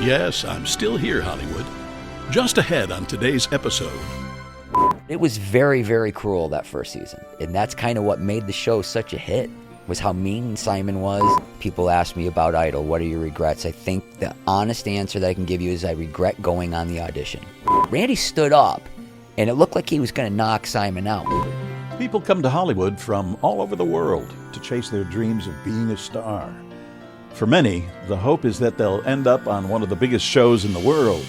Yes, I'm still here, Hollywood. Just ahead on today's episode. It was very, very cruel that first season. And that's kind of what made the show such a hit, was how mean Simon was. People ask me about Idol, what are your regrets? I think the honest answer that I can give you is I regret going on the audition. Randy stood up, and it looked like he was going to knock Simon out. People come to Hollywood from all over the world to chase their dreams of being a star. For many, the hope is that they'll end up on one of the biggest shows in the world.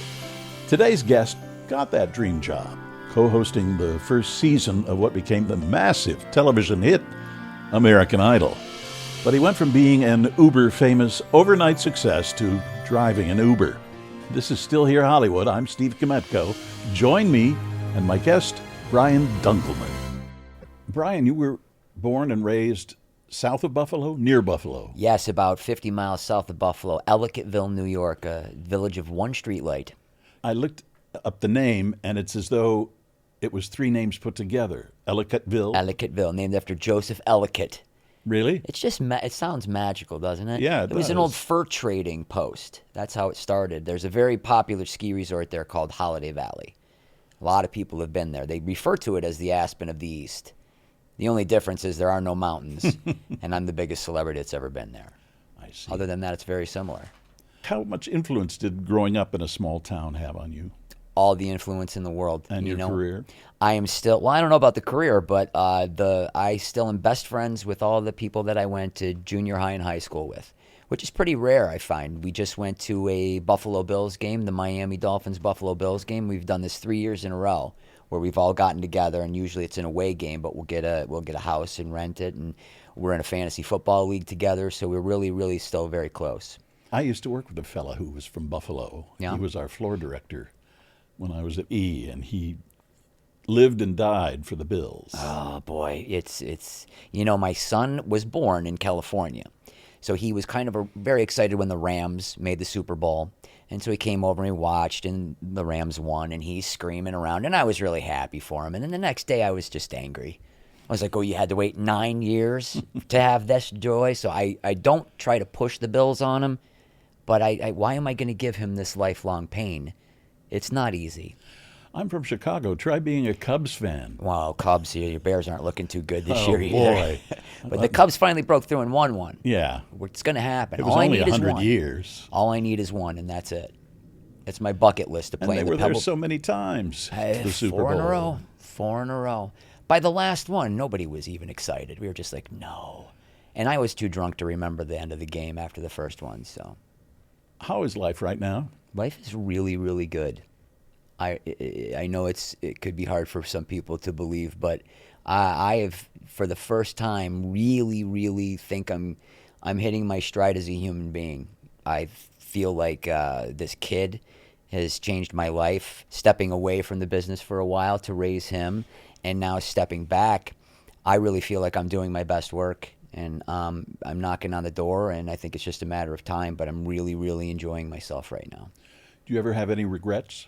Today's guest got that dream job, co-hosting the first season of what became the massive television hit, American Idol. But he went from being an uber-famous overnight success to driving an Uber. This is Still Here Hollywood. I'm Steve Kmetko. Join me and my guest, Brian Dunkleman. Brian, you were born and raised south of Buffalo, near Buffalo? Yes, about 50 miles south of Buffalo, Ellicottville, New York, a village of one streetlight. I looked up the name, and it's as though it was three names put together. Ellicottville, named after Joseph Ellicott. Really? It's just, it sounds magical, doesn't it? Yeah, it was does. An old fur trading post. That's how it started. There's a very popular ski resort there called Holiday Valley. A lot of people have been there. They refer to it as the Aspen of the East. The only difference is there are no mountains, and I'm the biggest celebrity that's ever been there. I see. Other than that, it's very similar. How much influence did growing up in a small town have on you? All the influence in the world. And your career? I am still, well, I don't know about the career, but I still am best friends with all the people that I went to junior high and high school with, which is pretty rare, I find. We just went to a Buffalo Bills game, the Miami Dolphins Buffalo Bills game. We've done this 3 years in a row, where we've all gotten together, and usually it's an away game, but we'll get a house and rent it, and we're in a fantasy football league together, so we're really, really still very close. I used to work with a fella who was from Buffalo. Yeah. He was our floor director when I was at E, and he lived and died for the Bills. Oh boy, it's my son was born in California, so he was kind of very excited when the Rams made the Super Bowl. And so he came over and he watched, and the Rams won, and he's screaming around, and I was really happy for him. And then the next day I was just angry. I was like, oh, you had to wait 9 years to have this joy? So I don't try to push the Bills on him, but why am I going to give him this lifelong pain? It's not easy. I'm from Chicago. Try being a Cubs fan. Wow, Cubs, your Bears aren't looking too good this oh, year either. Boy. But the Cubs finally broke through and won one. Yeah. It's going to happen. It was only 100 years. All I need is one, and that's it. It's my bucket list to play in the Pebble. And they were there so many times, the Super Bowl. 4 in a row. By the last one, nobody was even excited. We were just like, no. And I was too drunk to remember the end of the game after the first one. So, how is life right now? Life is really, really good. I know it could be hard for some people to believe, but I have, for the first time, really, really think I'm hitting my stride as a human being. I feel like this kid has changed my life, stepping away from the business for a while to raise him, and now stepping back. I really feel like I'm doing my best work, and I'm knocking on the door, and I think it's just a matter of time, but I'm really, really enjoying myself right now. Do you ever have any regrets?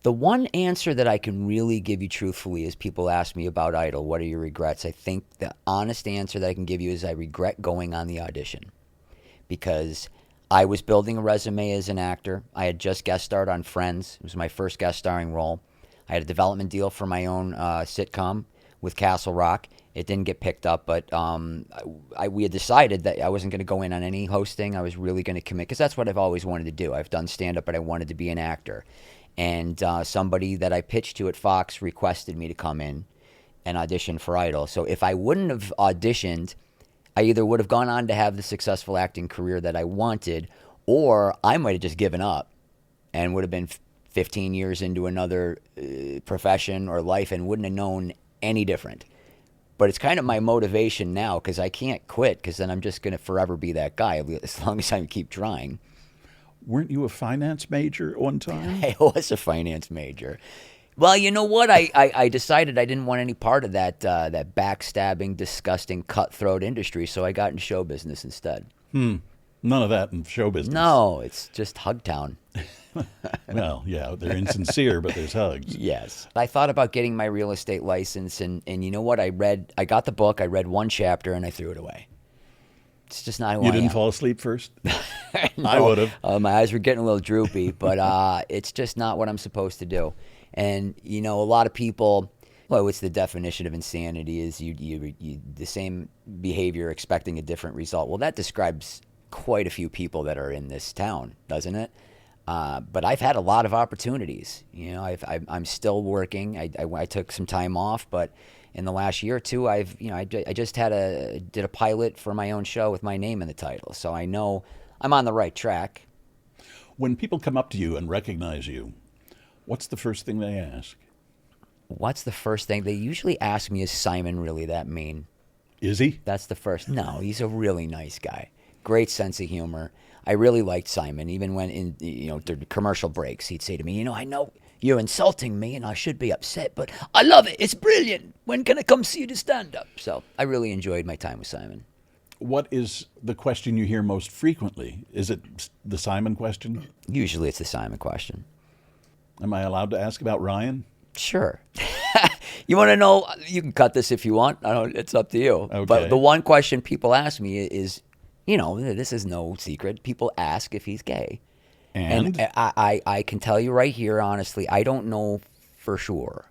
The one answer that I can really give you truthfully is people ask me about Idol, what are your regrets? I think the honest answer that I can give you is I regret going on the audition, because I was building a resume as an actor. I had just guest starred on Friends. It was my first guest starring role. I had a development deal for my own sitcom with Castle Rock. It didn't get picked up, but we had decided that I wasn't going to go in on any hosting. I was really going to commit, because that's what I've always wanted to do. I've done stand-up, but I wanted to be an actor. And somebody that I pitched to at Fox requested me to come in and audition for Idol. So if I wouldn't have auditioned, I either would have gone on to have the successful acting career that I wanted, or I might have just given up and would have been 15 years into another profession or life and wouldn't have known any different. But it's kind of my motivation now, because I can't quit, because then I'm just going to forever be that guy as long as I keep trying. Weren't you a finance major at one time? I was a finance major. Well, you know what? I decided I didn't want any part of that backstabbing, disgusting, cutthroat industry, so I got in show business instead. None of that in show business. No, it's just Hugtown. Well, yeah, they're insincere, but there's hugs. Yes. I thought about getting my real estate license, and you know what? I got the book, I read one chapter, and I threw it away. It's just not who I You am. didn't fall asleep first? No, I would have. my eyes were getting a little droopy, but it's just not what I'm supposed to do. And a lot of people. Well, what's the definition of insanity? Is you the same behavior expecting a different result. Well, that describes quite a few people that are in this town, doesn't it? But I've had a lot of opportunities. I'm still working. I took some time off, but in the last year or two, I just did a pilot for my own show with my name in the title, so I know I'm on the right track. When people come up to you and recognize you, what's the first thing they ask? What's the first thing they usually ask me? Is Simon really that mean? Is he? That's the first. No, he's a really nice guy. Great sense of humor. I really liked Simon. Even when during commercial breaks, he'd say to me, I know you're insulting me and I should be upset, but I love it. It's brilliant. When can I come see you to stand up? So I really enjoyed my time with Simon. What is the question you hear most frequently? Is it the Simon question? Usually it's the Simon question. Am I allowed to ask about Ryan? Sure. You want to know? You can cut this if you want. It's up to you. Okay. But the one question people ask me is, this is no secret. People ask if he's gay. And I can tell you right here, honestly, I don't know for sure.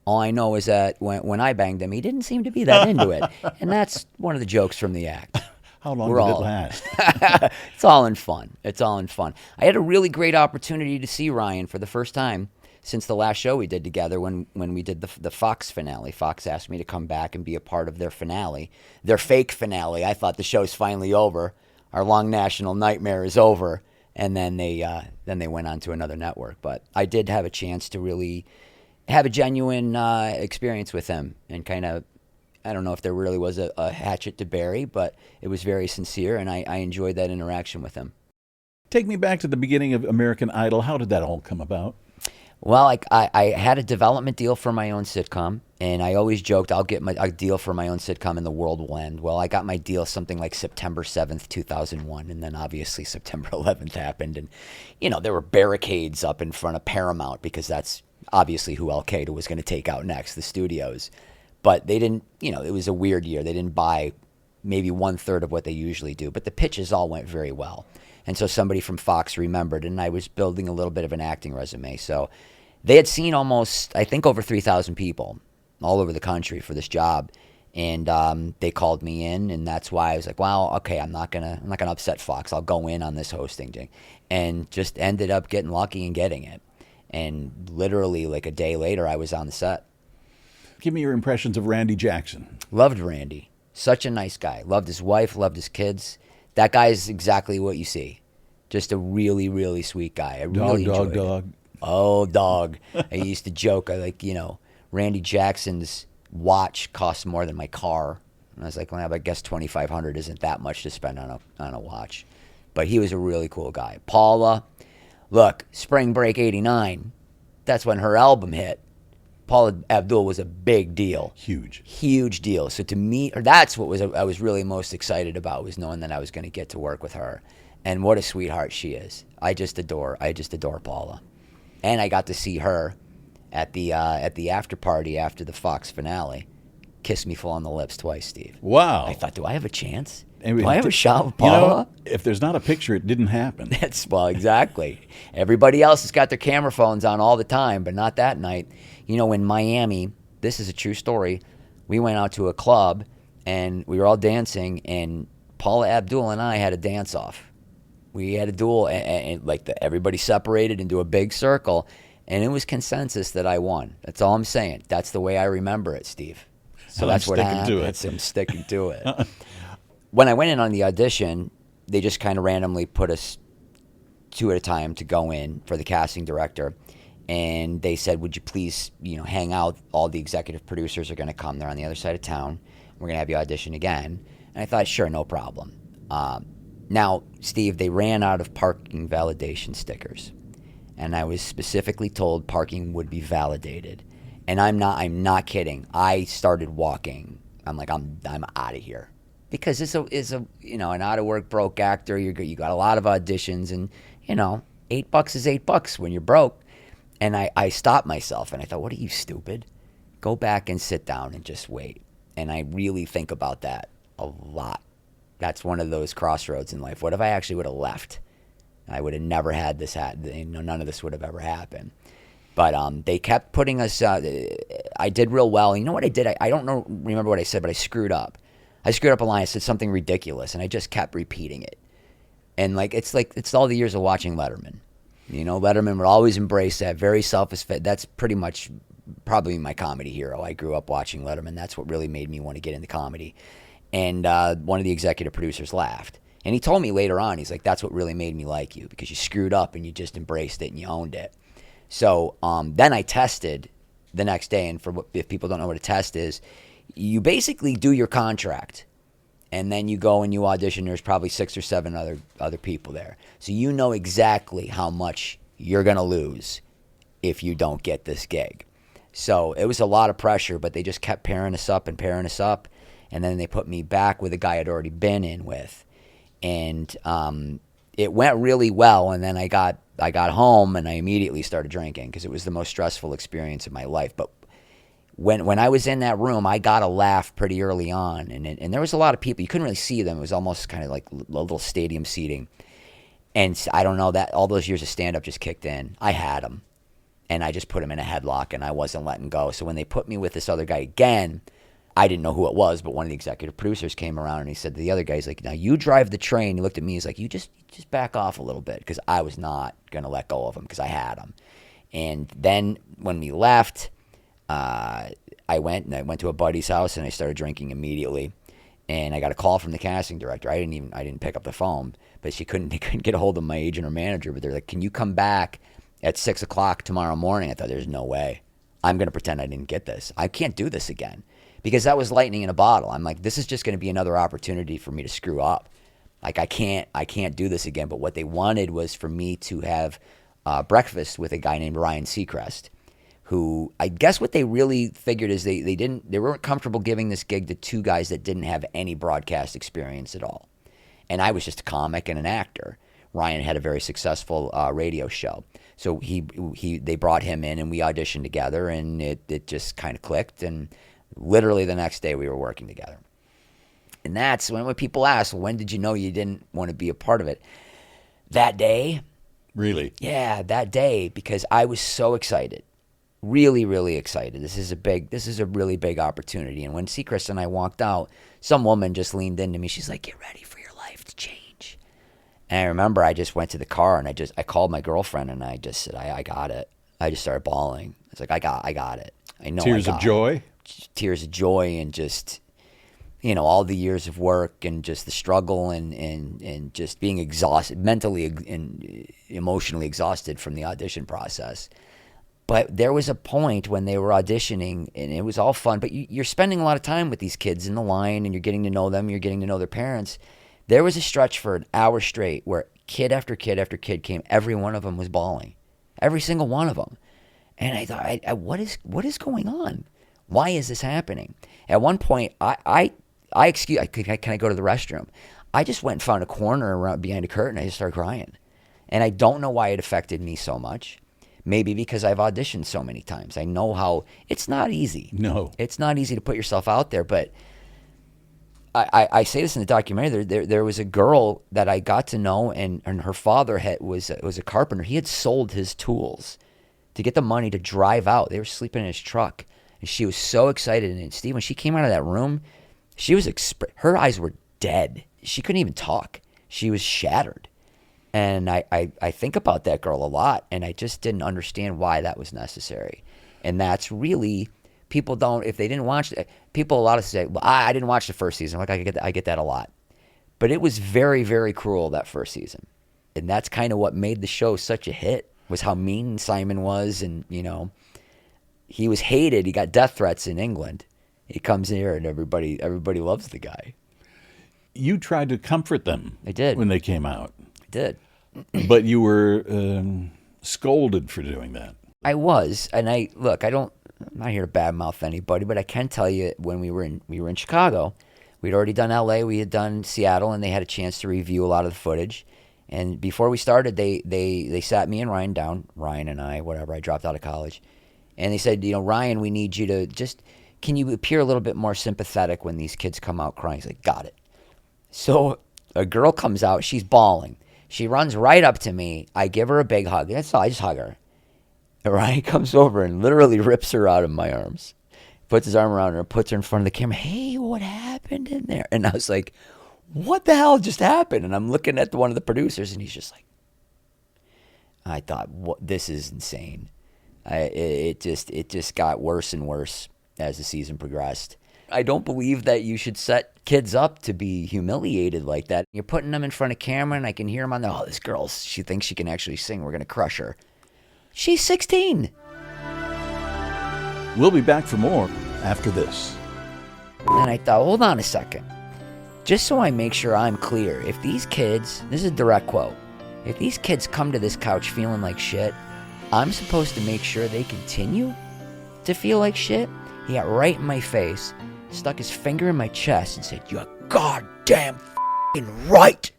All I know is that when I banged him, he didn't seem to be that into it. And that's one of the jokes from the act. How long did it last? It's all in fun. It's all in fun. I had a really great opportunity to see Ryan for the first time since the last show we did together when we did the Fox finale. Fox asked me to come back and be a part of their finale, their fake finale. I thought the show's finally over. Our long national nightmare is over. And then they went on to another network. But I did have a chance to really have a genuine experience with him and kind of, I don't know if there really was a hatchet to bury, but it was very sincere, and I enjoyed that interaction with him. Take me back to the beginning of American Idol. How did that all come about? Well, I had a development deal for my own sitcom, and I always joked I'll get a deal for my own sitcom and the world will end. Well, I got my deal something like September 7th, 2001, and then obviously September 11th happened. And, there were barricades up in front of Paramount because that's obviously who Al-Qaeda was going to take out next, the studios. But they didn't, it was a weird year. They didn't buy maybe 1/3 of what they usually do, but the pitches all went very well. And so somebody from Fox remembered, and I was building a little bit of an acting resume. So they had seen almost, I think, over 3,000 people all over the country for this job. And they called me in, and that's why I was like, "Wow, okay, I'm not gonna upset Fox. I'll go in on this hosting thing," and just ended up getting lucky and getting it. And literally, like a day later, I was on the set. Give me your impressions of Randy Jackson. Loved Randy. Such a nice guy. Loved his wife. Loved his kids. That guy is exactly what you see. Just a really, really sweet guy. I really enjoyed it. Oh, dog. I used to joke. Randy Jackson's watch costs more than my car. And I was like, well, I guess $2,500 isn't that much to spend on a watch. But he was a really cool guy. Paula, look, Spring Break '89. That's when her album hit. Paula Abdul was a big deal. Huge deal. So to me, that's what I was really most excited about, was knowing that I was going to get to work with her. And what a sweetheart she is. I just adore Paula. And I got to see her at the after party after the Fox finale. Kissed me full on the lips twice, Steve. Wow. I thought, do I have a chance? Do I have a shot with Paula? If there's not a picture, it didn't happen. Well, exactly. Everybody else has got their camera phones on all the time, but not that night. In Miami, this is a true story, we went out to a club, and we were all dancing, and Paula Abdul and I had a dance-off. We had a duel, and everybody separated into a big circle, and it was consensus that I won. That's all I'm saying. That's the way I remember it, Steve. So that's what happened. I'm sticking to it. When I went in on the audition, they just kind of randomly put us 2 at a time to go in for the casting director. And they said, would you please, hang out? All the executive producers are going to come. They're on the other side of town. We're going to have you audition again. And I thought, sure, no problem. Now, Steve, they ran out of parking validation stickers. And I was specifically told parking would be validated. And I'm not kidding. I started walking. I'm like, I'm out of here. Because it's a an out of work broke actor. You got a lot of auditions, and $8 is $8 when you're broke. And I stopped myself, and I thought, what are you, stupid? Go back and sit down and just wait. And I really think about that a lot. That's one of those crossroads in life. What if I actually would have left? I would have never had this. None of this would have ever happened. But they kept putting us. I did real well. You know what I did? I don't remember what I said, but I screwed up. I screwed up a line. I said something ridiculous, and I just kept repeating it. And it's all the years of watching Letterman. Letterman would always embrace that very selfish fit. That's pretty much probably my comedy hero. I grew up watching Letterman. That's what really made me want to get into comedy. And one of the executive producers laughed. And he told me later on, he's like, that's what really made me like you, because you screwed up and you just embraced it and you owned it. So then I tested the next day. And if people don't know what a test is, you basically do your contract. And then you go and you audition. There's probably 6 or 7 other people there. So you know exactly how much you're going to lose if you don't get this gig. So it was a lot of pressure, but they just kept pairing us up. And then they put me back with a guy I'd already been in with. And it went really well. And then I got home and I immediately started drinking because it was the most stressful experience of my life. But when I was in that room, I got a laugh pretty early on. And there was a lot of people. You couldn't really see them. It was almost kind of like a little stadium seating. And I don't know, that all those years of stand-up just kicked in. I had them. And I just put him in a headlock and I wasn't letting go. So when they put me with this other guy again, I didn't know who it was, but one of the executive producers came around and he said to the other guy, he's like, now you drive the train. He looked at me, he's like, you just back off a little bit, because I was not going to let go of him because I had him. And then when we left, I went to a buddy's house and I started drinking immediately. And I got a call from the casting director. I didn't pick up the phone, but they couldn't get a hold of my agent or manager. But they're like, can you come back at 6 o'clock tomorrow morning? I thought, there's no way. I'm going to pretend I didn't get this. I can't do this again. Because that was lightning in a bottle. I'm like, this is just going to be another opportunity for me to screw up. Like, I can't do this again. But what they wanted was for me to have breakfast with a guy named Ryan Seacrest, who I guess what they really figured is they weren't comfortable giving this gig to 2 guys that didn't have any broadcast experience at all. And I was just a comic and an actor. Ryan had a very successful radio show. So they brought him in and we auditioned together, and it just kind of clicked. And literally the next day we were working together. And that's when people ask, when did you know you didn't want to be a part of it? That day. Really? Yeah, that day, because I was so excited. Really, really excited. This is a really big opportunity. And when Seacrest and I walked out, some woman just leaned into me. She's like, get ready for your life to change. And I remember I just went to the car and I called my girlfriend and I just said, I got it. I just started bawling. I was like, I got it. I know. Tears of joy? Tears of joy, and just, all the years of work and just the struggle and just being exhausted, mentally and emotionally exhausted from the audition process. But there was a point when they were auditioning and it was all fun, but you're spending a lot of time with these kids in the line and you're getting to know them, you're getting to know their parents. There was a stretch for an hour straight where kid after kid after kid came. Every one of them was bawling. Every single one of them. And I thought, what is going on? Why is this happening? At one point, can I go to the restroom? I just went and found a corner around behind a curtain. I just started crying. And I don't know why it affected me so much. Maybe because I've auditioned so many times. I know how it's not easy. No. It's not easy to put yourself out there. But I say this in the documentary. There was a girl that I got to know, and her father was a carpenter. He had sold his tools to get the money to drive out. They were sleeping in his truck. And she was so excited. And Steve, when she came out of that room, her eyes were dead. She couldn't even talk. She was shattered. And I think about that girl a lot, and I just didn't understand why that was necessary. And that's really, people don't, if they didn't watch it, people a lot of say, well, I didn't watch the first season. Like, I get that a lot. But it was very, very cruel, that first season. And that's kind of what made the show such a hit, was how mean Simon was. And, he was hated. He got death threats in England. He comes here and everybody loves the guy. You tried to comfort them. I did. When they came out. I did. But you were scolded for doing that. I was. And I'm not here to badmouth anybody, but I can tell you, when we were in Chicago, we'd already done LA, we had done Seattle, and they had a chance to review a lot of the footage. And before we started, they sat me and Ryan down, Ryan and I, whatever, I dropped out of college. And they said, Ryan, we need you to can you appear a little bit more sympathetic when these kids come out crying? He's like, got it. So a girl comes out. She's bawling. She runs right up to me. I give her a big hug. That's all. I just hug her. And Ryan comes over and literally rips her out of my arms. Puts his arm around her, puts her in front of the camera. Hey, what happened in there? And I was like, what the hell just happened? And I'm looking at one of the producers, and he's just like, I thought, this is insane. It just got worse and worse as the season progressed. I don't believe that you should set kids up to be humiliated like that. You're putting them in front of camera, and I can hear them on the, this girl, she thinks she can actually sing. We're going to crush her. She's 16. We'll be back for more after this. And I thought, hold on a second. Just so I make sure I'm clear, if these kids, this is a direct quote, if these kids come to this couch feeling like shit, I'm supposed to make sure they continue to feel like shit? He got right in my face, stuck his finger in my chest, and said, you're goddamn f***ing right.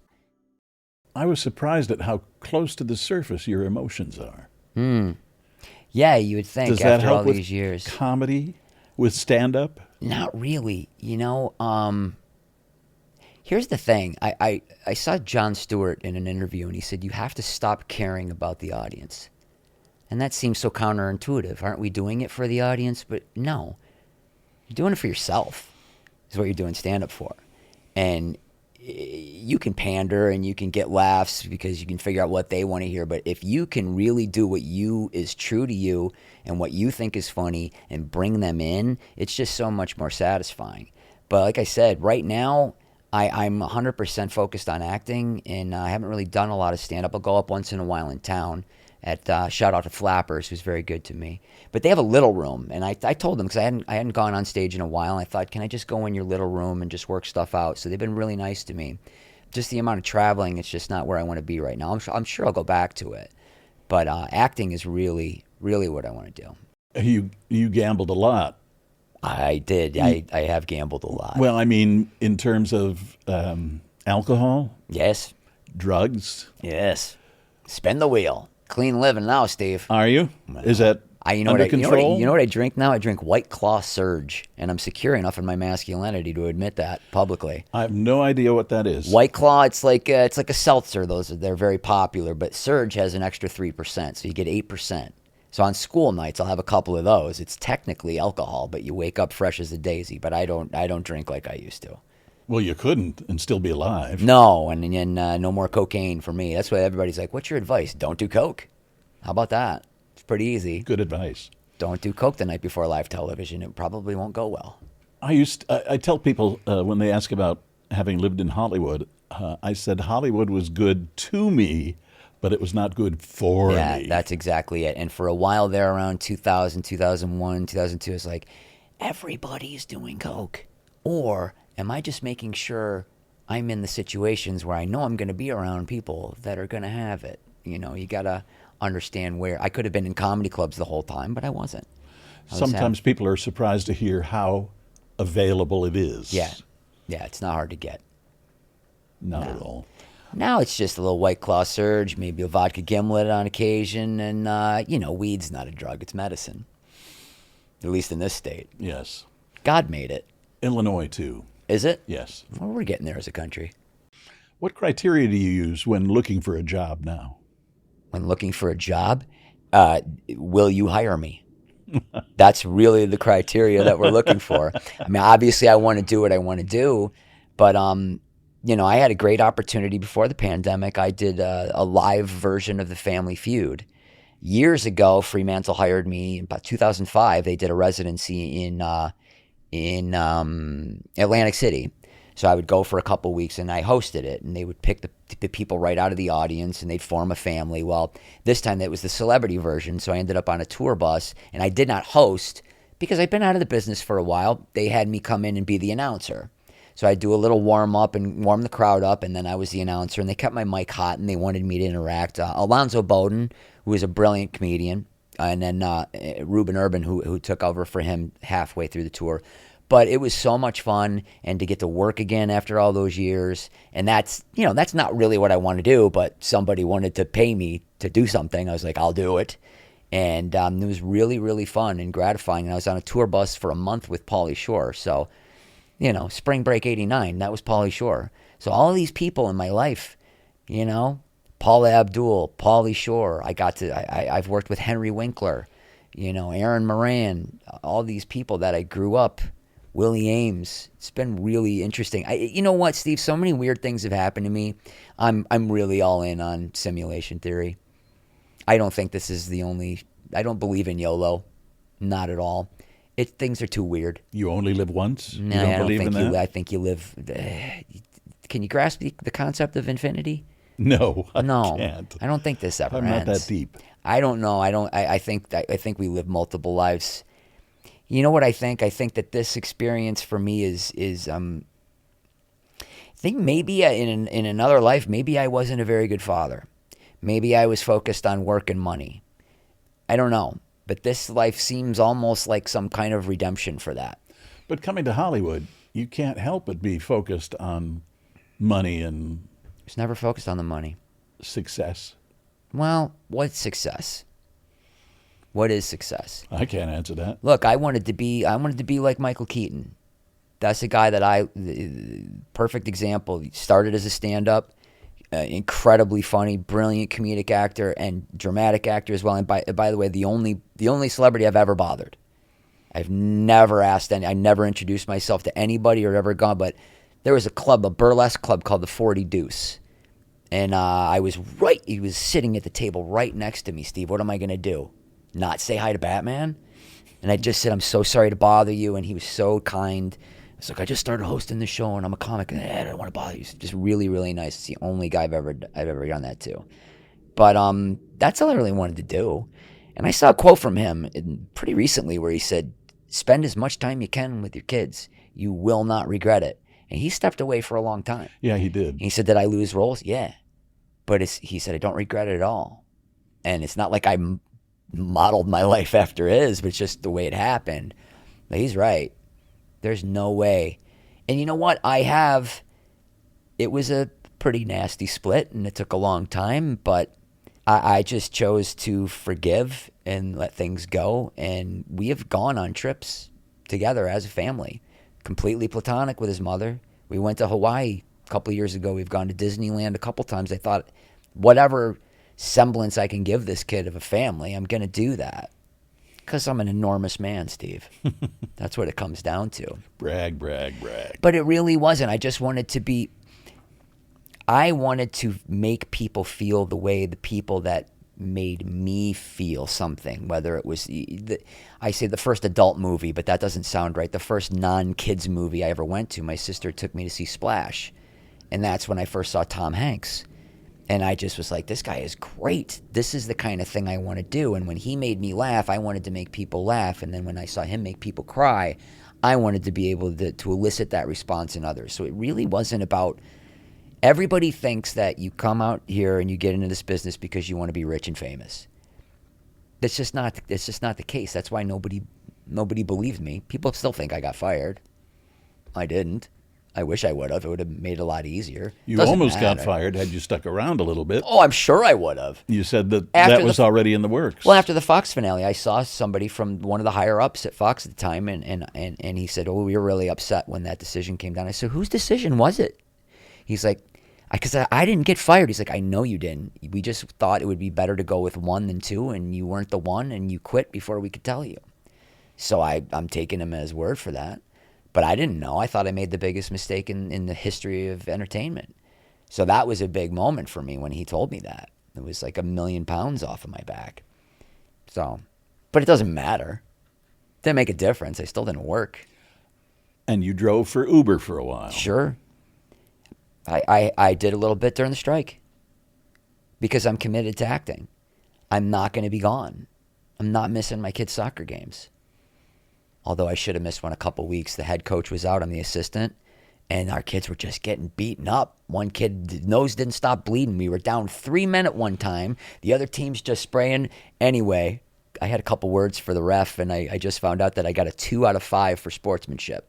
I was surprised at how close to the surface your emotions are. Yeah, you would think. Does that after help all with these years. comedy, with stand-up? Not really. You know, here's the thing. I saw Jon Stewart in an interview, and he said, you have to stop caring about the audience. And that seems so counterintuitive. Aren't we doing it for the audience? But no. You're doing it for yourself is what you're doing stand-up for. And you can pander and you can get laughs because you can figure out what they want to hear. But if you can really do what is true to you and what you think is funny and bring them in, it's just so much more satisfying. But like I said, right now, I'm 100% focused on acting, and I haven't really done a lot of stand-up. I'll go up once in a while in town. Shout out to Flappers, who's very good to me. But they have a little room, and I told them, because I hadn't gone on stage in a while, and I thought, can I just go in your little room and just work stuff out? So they've been really nice to me. Just the amount of traveling, it's just not where I want to be right now. I'm sure I'll go back to it. But acting is really, really what I want to do. You gambled a lot. I did. I have gambled a lot. Well, I mean, in terms of alcohol? Yes. Drugs? Yes. Spin the wheel. Clean living now, Steve. Are you? Well, is that under control? You know what I drink now? I drink White Claw Surge, and I'm secure enough in my masculinity to admit that publicly. I have no idea what that is. White Claw, it's like a seltzer. They're very popular, but Surge has an extra 3%, so you get 8%. So on school nights, I'll have a couple of those. It's technically alcohol, but you wake up fresh as a daisy. But I don't drink like I used to. Well, you couldn't and still be alive. No, and no more cocaine for me. That's why everybody's like, what's your advice? Don't do coke. How about that? It's pretty easy. Good advice. Don't do coke the night before live television. It probably won't go well. I tell people when they ask about having lived in Hollywood, I said Hollywood was good to me, but it was not good for me. Yeah, that's exactly it. And for a while there around 2000, 2001, 2002, it's like, everybody's doing coke. Or am I just making sure I'm in the situations where I know I'm going to be around people that are going to have it? You know, you got to understand where. I could have been in comedy clubs the whole time, but I wasn't. Sometimes people are surprised to hear how available it is. Yeah, it's not hard to get. Not at all. Now it's just a little White Claw Surge, maybe a vodka gimlet on occasion, and, weed's not a drug, it's medicine. At least in this state. Yes. God made it. Illinois, too. Is it? Yes. Well, we're getting there as a country. What criteria do you use when looking for a job now? When looking for a job, will you hire me? That's really the criteria that we're looking for. I mean, obviously, I want to do what I want to do, but I had a great opportunity before the pandemic. I did a live version of The Family Feud. Years ago, Fremantle hired me. In about 2005, they did a residency in Atlantic City. So I would go for a couple weeks, and I hosted it, and they would pick the people right out of the audience, and they'd form a family. Well, this time it was the celebrity version, so I ended up on a tour bus, and I did not host because I'd been out of the business for a while. They had me come in and be the announcer. So I'd do a little warm-up and warm the crowd up, and then I was the announcer, and they kept my mic hot, and they wanted me to interact. Alonzo Bowden, who was a brilliant comedian, and then Ruben Urban, who took over for him halfway through the tour. But it was so much fun, and to get to work again after all those years, and that's not really what I want to do, but somebody wanted to pay me to do something. I was like, I'll do it. And it was really, really fun and gratifying. And I was on a tour bus for a month with Pauly Shore. So, Spring Break '89, that was Pauly Shore. So all of these people in my life, you know, Paula Abdul, Pauly Shore, I've worked with Henry Winkler, you know, Aaron Moran, all these people that I grew up, Willie Ames. It's been really interesting. You know what, Steve? So many weird things have happened to me. I'm really all in on simulation theory. I don't think this is the only. I don't believe in YOLO, not at all. Things are too weird. You only live once? No, you don't I don't believe think in that? I think you live. Can you grasp the concept of infinity? No, I No, can't. I don't think this ever I'm ends. not that deep. I don't know. I think we live multiple lives. You know what I think? I think that this experience for me is I think maybe in another life, maybe I wasn't a very good father. Maybe I was focused on work and money. I don't know. But this life seems almost like some kind of redemption for that. But coming to Hollywood, you can't help but be focused on money and It's never focused on the money. success. Well, what's success? What is success? I can't answer that. Look, I wanted to be like Michael Keaton. That's a guy that perfect example. He started as a stand-up, incredibly funny, brilliant comedic actor and dramatic actor as well. And by the way, the only celebrity I've ever bothered. I've never asked I never introduced myself to anybody or ever gone, but there was a burlesque club called the 40 Deuce. And he was sitting at the table right next to me. Steve, what am I going to do? Not say hi to Batman? And I just said, I'm so sorry to bother you. And he was so kind. I was like, I just started hosting the show and I'm a comic. And I don't want to bother you. Just really, really nice. It's the only guy I've ever done that to. But that's all I really wanted to do. And I saw a quote from him pretty recently where he said, spend as much time you can with your kids. You will not regret it. And he stepped away for a long time. Yeah, he did. And he said, did I lose roles? Yeah. But he said, I don't regret it at all. And it's not like I modeled my life after his, but it's just the way it happened. But he's right. There's no way. And you know what? It was a pretty nasty split, and it took a long time, but I just chose to forgive and let things go. And we have gone on trips together as a family, completely platonic with his mother. We went to Hawaii a couple of years ago. We've gone to Disneyland a couple times. I thought, whatever semblance I can give this kid of a family, I'm going to do that. Because I'm an enormous man, Steve. That's what it comes down to. Brag, brag, brag. But it really wasn't. I wanted to make people feel the way the people that made me feel something, whether it was, I say the first adult movie, but that doesn't sound right. The first non-kids movie I ever went to, my sister took me to see Splash. And that's when I first saw Tom Hanks. And I just was like, this guy is great. This is the kind of thing I want to do. And when he made me laugh, I wanted to make people laugh. And then when I saw him make people cry, I wanted to be able to elicit that response in others. So it really wasn't about, everybody thinks that you come out here and you get into this business because you want to be rich and famous. That's just not the case. That's why nobody believed me. People still think I got fired. I didn't. I wish I would have. It would have made it a lot easier. You almost got fired had you stuck around a little bit. Oh, I'm sure I would have. You said that was already in the works. Well, after the Fox finale, I saw somebody from one of the higher ups at Fox at the time, and he said, "Oh, we were really upset when that decision came down." I said, "Whose decision was it?" He's like, "Because I didn't get fired." He's like, "I know you didn't. We just thought it would be better to go with one than two, and you weren't the one, and you quit before we could tell you." So I'm taking him at his word for that. But I didn't know. I thought I made the biggest mistake in the history of entertainment. So that was a big moment for me when he told me that. It was like £1 million off of my back. So, but it doesn't matter. Didn't make a difference. I still didn't work. And you drove for Uber for a while. Sure. I did a little bit during the strike because I'm committed to acting. I'm not going to be gone. I'm not missing my kids' soccer games. Although I should have missed one a couple weeks. The head coach was out, I'm the assistant, and our kids were just getting beaten up. One kid, nose didn't stop bleeding. We were down 3 men at one time. The other team's just spraying. Anyway, I had a couple words for the ref, and I just found out that I got a 2 out of 5 for sportsmanship.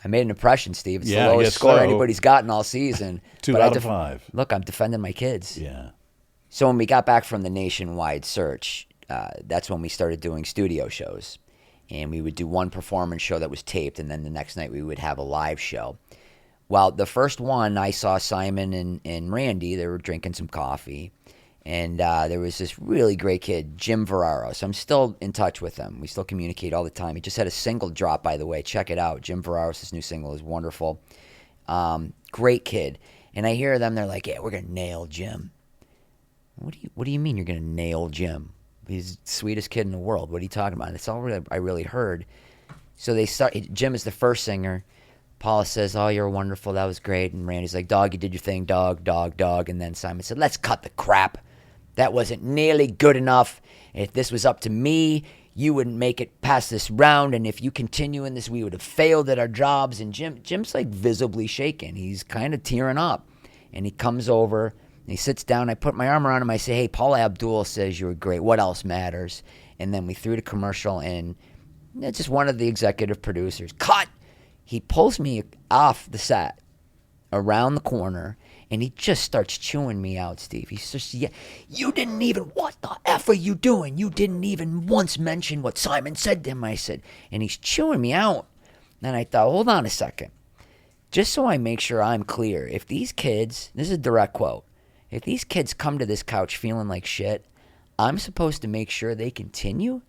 I made an impression, Steve. It's the lowest score anybody's gotten all season. 2 out of 5. Look, I'm defending my kids. Yeah. So when we got back from the nationwide search, that's when we started doing studio shows. And we would do one performance show that was taped, and then the next night we would have a live show. Well, the first one, I saw Simon and Randy. They were drinking some coffee. And there was this really great kid, Jim Ferraro. So I'm still in touch with him. We still communicate all the time. He just had a single drop, by the way. Check it out. Jim Ferraro's new single is wonderful. Great kid. And I hear them. They're like, yeah, we're going to nail Jim. What do you mean you're going to nail Jim? He's the sweetest kid in the world. What are you talking about? That's all I really heard. So they start. Jim is the first singer. Paula says, oh, you're wonderful. That was great. And Randy's like, dog, you did your thing. Dog, dog, dog. And then Simon said, let's cut the crap. That wasn't nearly good enough. If this was up to me, you wouldn't make it past this round. And if you continue in this, we would have failed at our jobs. And Jim's like visibly shaken. He's kind of tearing up. And he comes over and he sits down. I put my arm around him. I say, hey, Paula Abdul says you were great. What else matters? And then we threw the commercial, and it's just one of the executive producers. Cut! He pulls me off the set around the corner, and he just starts chewing me out, Steve. He's just, yeah, you didn't even, what the F are you doing? You didn't even once mention what Simon said to him, I said. And he's chewing me out. And I thought, hold on a second. Just so I make sure I'm clear, if these kids, this is a direct quote, if these kids come to this couch feeling like shit, I'm supposed to make sure they continue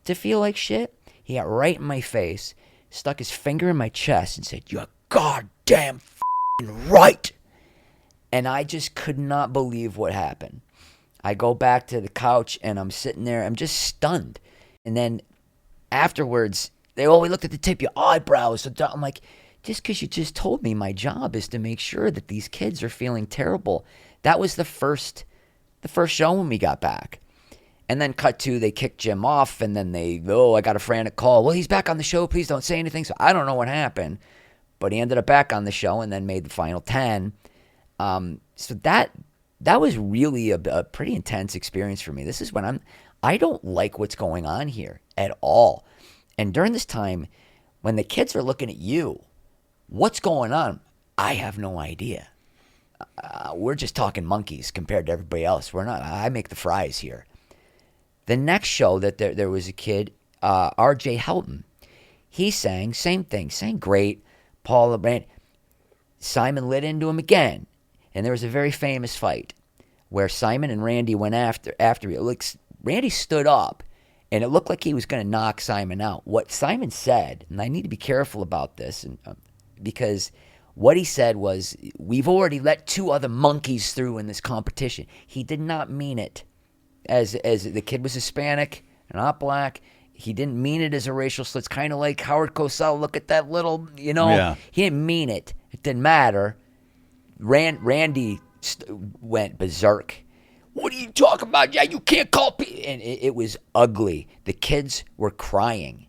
to feel like shit? He got right in my face, stuck his finger in my chest and said, you're goddamn f***ing right. And I just could not believe what happened. I go back to the couch and I'm sitting there. I'm just stunned. And then afterwards, we looked at the tip of your eyebrows. I'm like, just because you just told me my job is to make sure that these kids are feeling terrible. That was the first show when we got back. And then cut to, they kicked Jim off, and then I got a frantic call. Well, he's back on the show. Please don't say anything. So I don't know what happened. But he ended up back on the show and then made the final 10. So that was really a pretty intense experience for me. This is when I don't like what's going on here at all. And during this time, when the kids are looking at you, what's going on? I have no idea. We're just talking monkeys compared to everybody else. We're not. I make the fries here. The next show that there was a kid, R.J. Helton. He sang, same thing, sang great. Paula Brand. Simon lit into him again. And there was a very famous fight where Simon and Randy went after me. Randy stood up, and it looked like he was going to knock Simon out. What Simon said, and I need to be careful about this, because what he said was, we've already let 2 other monkeys through in this competition. He did not mean it as the kid was Hispanic and not black. He didn't mean it as a racial slur. It's kind of like Howard Cosell. Look at that little, Yeah. He didn't mean it. It didn't matter. Randy went berserk. What are you talking about? Yeah, you can't call people. And it was ugly. The kids were crying.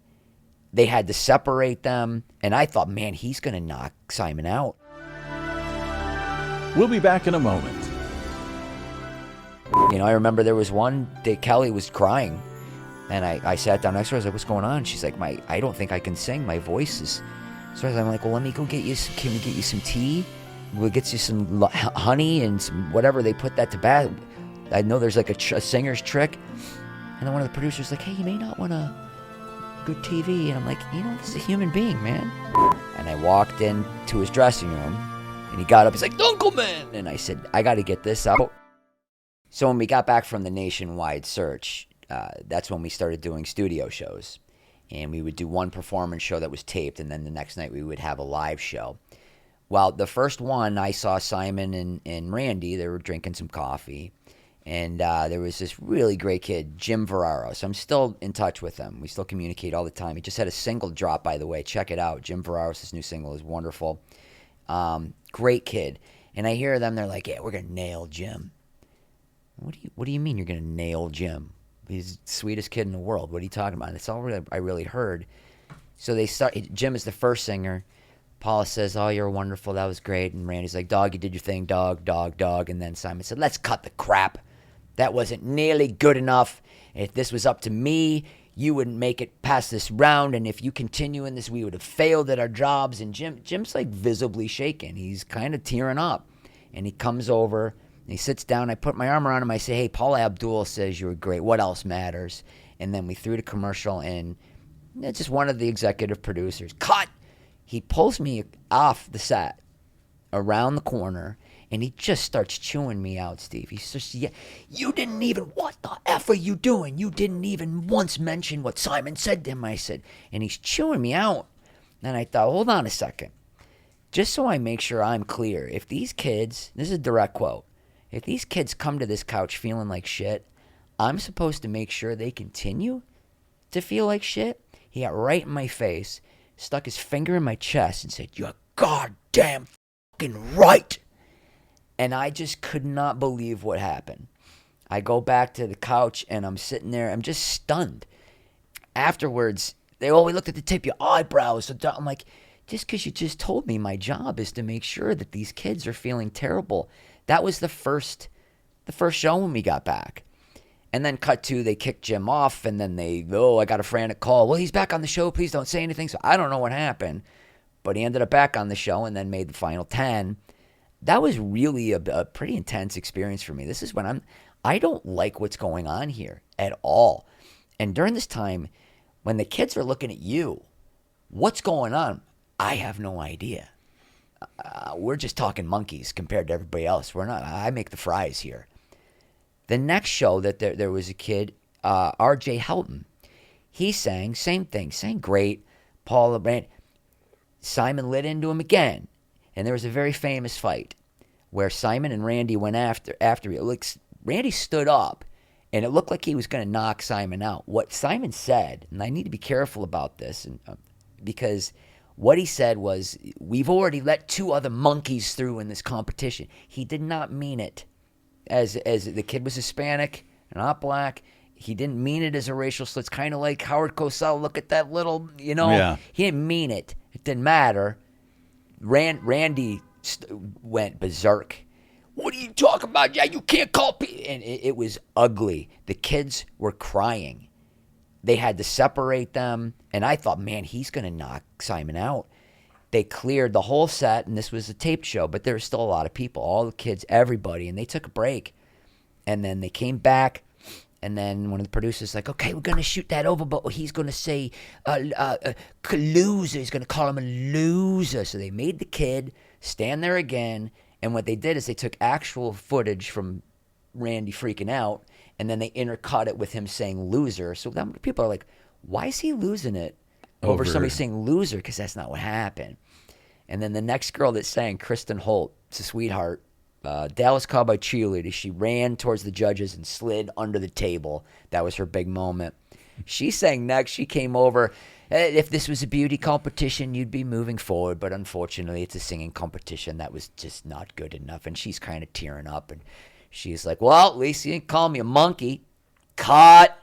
They had to separate them. And I thought, man, he's going to knock Simon out. We'll be back in a moment. I remember there was one day Kelly was crying. And I sat down next to her. I was like, what's going on? She's like, I don't think I can sing. My voice is... So I'm like, well, let me go get you some... Can we get you some tea? We'll get you some honey and some whatever. They put that to bed. I know there's like a singer's trick. And then one of the producers like, hey, you may not want to good TV. And I'm like, this is a human being, man. And I walked into his dressing room. And he got up. He's like, Dunkleman! And I said, I got to get this out. So when we got back from the nationwide search, that's when we started doing studio shows. And we would do one performance show that was taped. And then the next night we would have a live show. Well, the first one, I saw Simon and Randy. They were drinking some coffee. And there was this really great kid, Jim Ferraro. So I'm still in touch with him. We still communicate all the time. He just had a single drop, by the way. Check it out. Jim Ferraro's new single is wonderful. Great kid. And I hear them. They're like, yeah, we're going to nail Jim. What do you mean you're going to nail Jim? He's the sweetest kid in the world. What are you talking about? That's all I really heard. So they start. Jim is the first singer. Paula says, oh, you're wonderful. That was great. And Randy's like, dog, you did your thing. Dog, dog, dog. And then Simon said, let's cut the crap. That wasn't nearly good enough. If this was up to me, you wouldn't make it past this round. And if you continue in this, we would have failed at our jobs. And Jim's like visibly shaken. He's kind of tearing up. And he comes over and he sits down. I put my arm around him. I say, hey, Paula Abdul says you were great. What else matters? And then we threw the commercial, and it's just one of the executive producers. Cut! He pulls me off the set around the corner, and he just starts chewing me out, Steve. He's just, yeah, you didn't even, what the F are you doing? You didn't even once mention what Simon said to him, I said. And he's chewing me out. And I thought, hold on a second. Just so I make sure I'm clear, if these kids, this is a direct quote, if these kids come to this couch feeling like shit, I'm supposed to make sure they continue to feel like shit? He got right in my face, stuck his finger in my chest, and said, "You're goddamn fucking right." And I just could not believe what happened. I go back to the couch, and I'm sitting there. I'm just stunned. Afterwards, we looked at the tip of your eyebrows. I'm like, just because you just told me my job is to make sure that these kids are feeling terrible. That was the first show when we got back. And then cut to, they kicked Jim off, and then I got a frantic call. Well, he's back on the show. Please don't say anything. So I don't know what happened. But he ended up back on the show and then made the final 10. That was really a pretty intense experience for me. This is when I don't like what's going on here at all. And during this time, when the kids are looking at you, what's going on? I have no idea. We're just talking monkeys compared to everybody else. I make the fries here. The next show that there was a kid, R.J. Helton. He sang, same thing, sang great. Paula Brand. Simon lit into him again. And there was a very famous fight where Simon and Randy went after me. Randy stood up, and it looked like he was going to knock Simon out. What Simon said, and I need to be careful about this, because what he said was, we've already let 2 other monkeys through in this competition. He did not mean it as the kid was Hispanic, not black. He didn't mean it as a racial slur. It's kind of like Howard Cosell. Look at that little, Yeah. He didn't mean it. It didn't matter. Randy went berserk. What are you talking about? Yeah, you can't call people. And it was ugly. The kids were crying. They had to separate them. And I thought, man, he's going to knock Simon out. They cleared the whole set, and this was a taped show, but there was still a lot of people, all the kids, everybody, and they took a break. And then they came back, and then one of the producers was like, okay, we're going to shoot that over, but he's going to say loser. He's going to call him a loser. So they made the kid stand there again, and what they did is they took actual footage from Randy freaking out, and then they intercut it with him saying loser. So then people are like, why is he losing it over somebody saying loser? Because that's not what happened. And then the next girl that sang, Kristen Holt, it's a sweetheart, Dallas Cowboy cheerleader. She ran towards the judges and slid under the table. That was her big moment. She sang next. She came over. If this was a beauty competition, you'd be moving forward. But unfortunately, it's a singing competition. That was just not good enough. And she's kind of tearing up. And she's like, well, at least you didn't call me a monkey. Cut.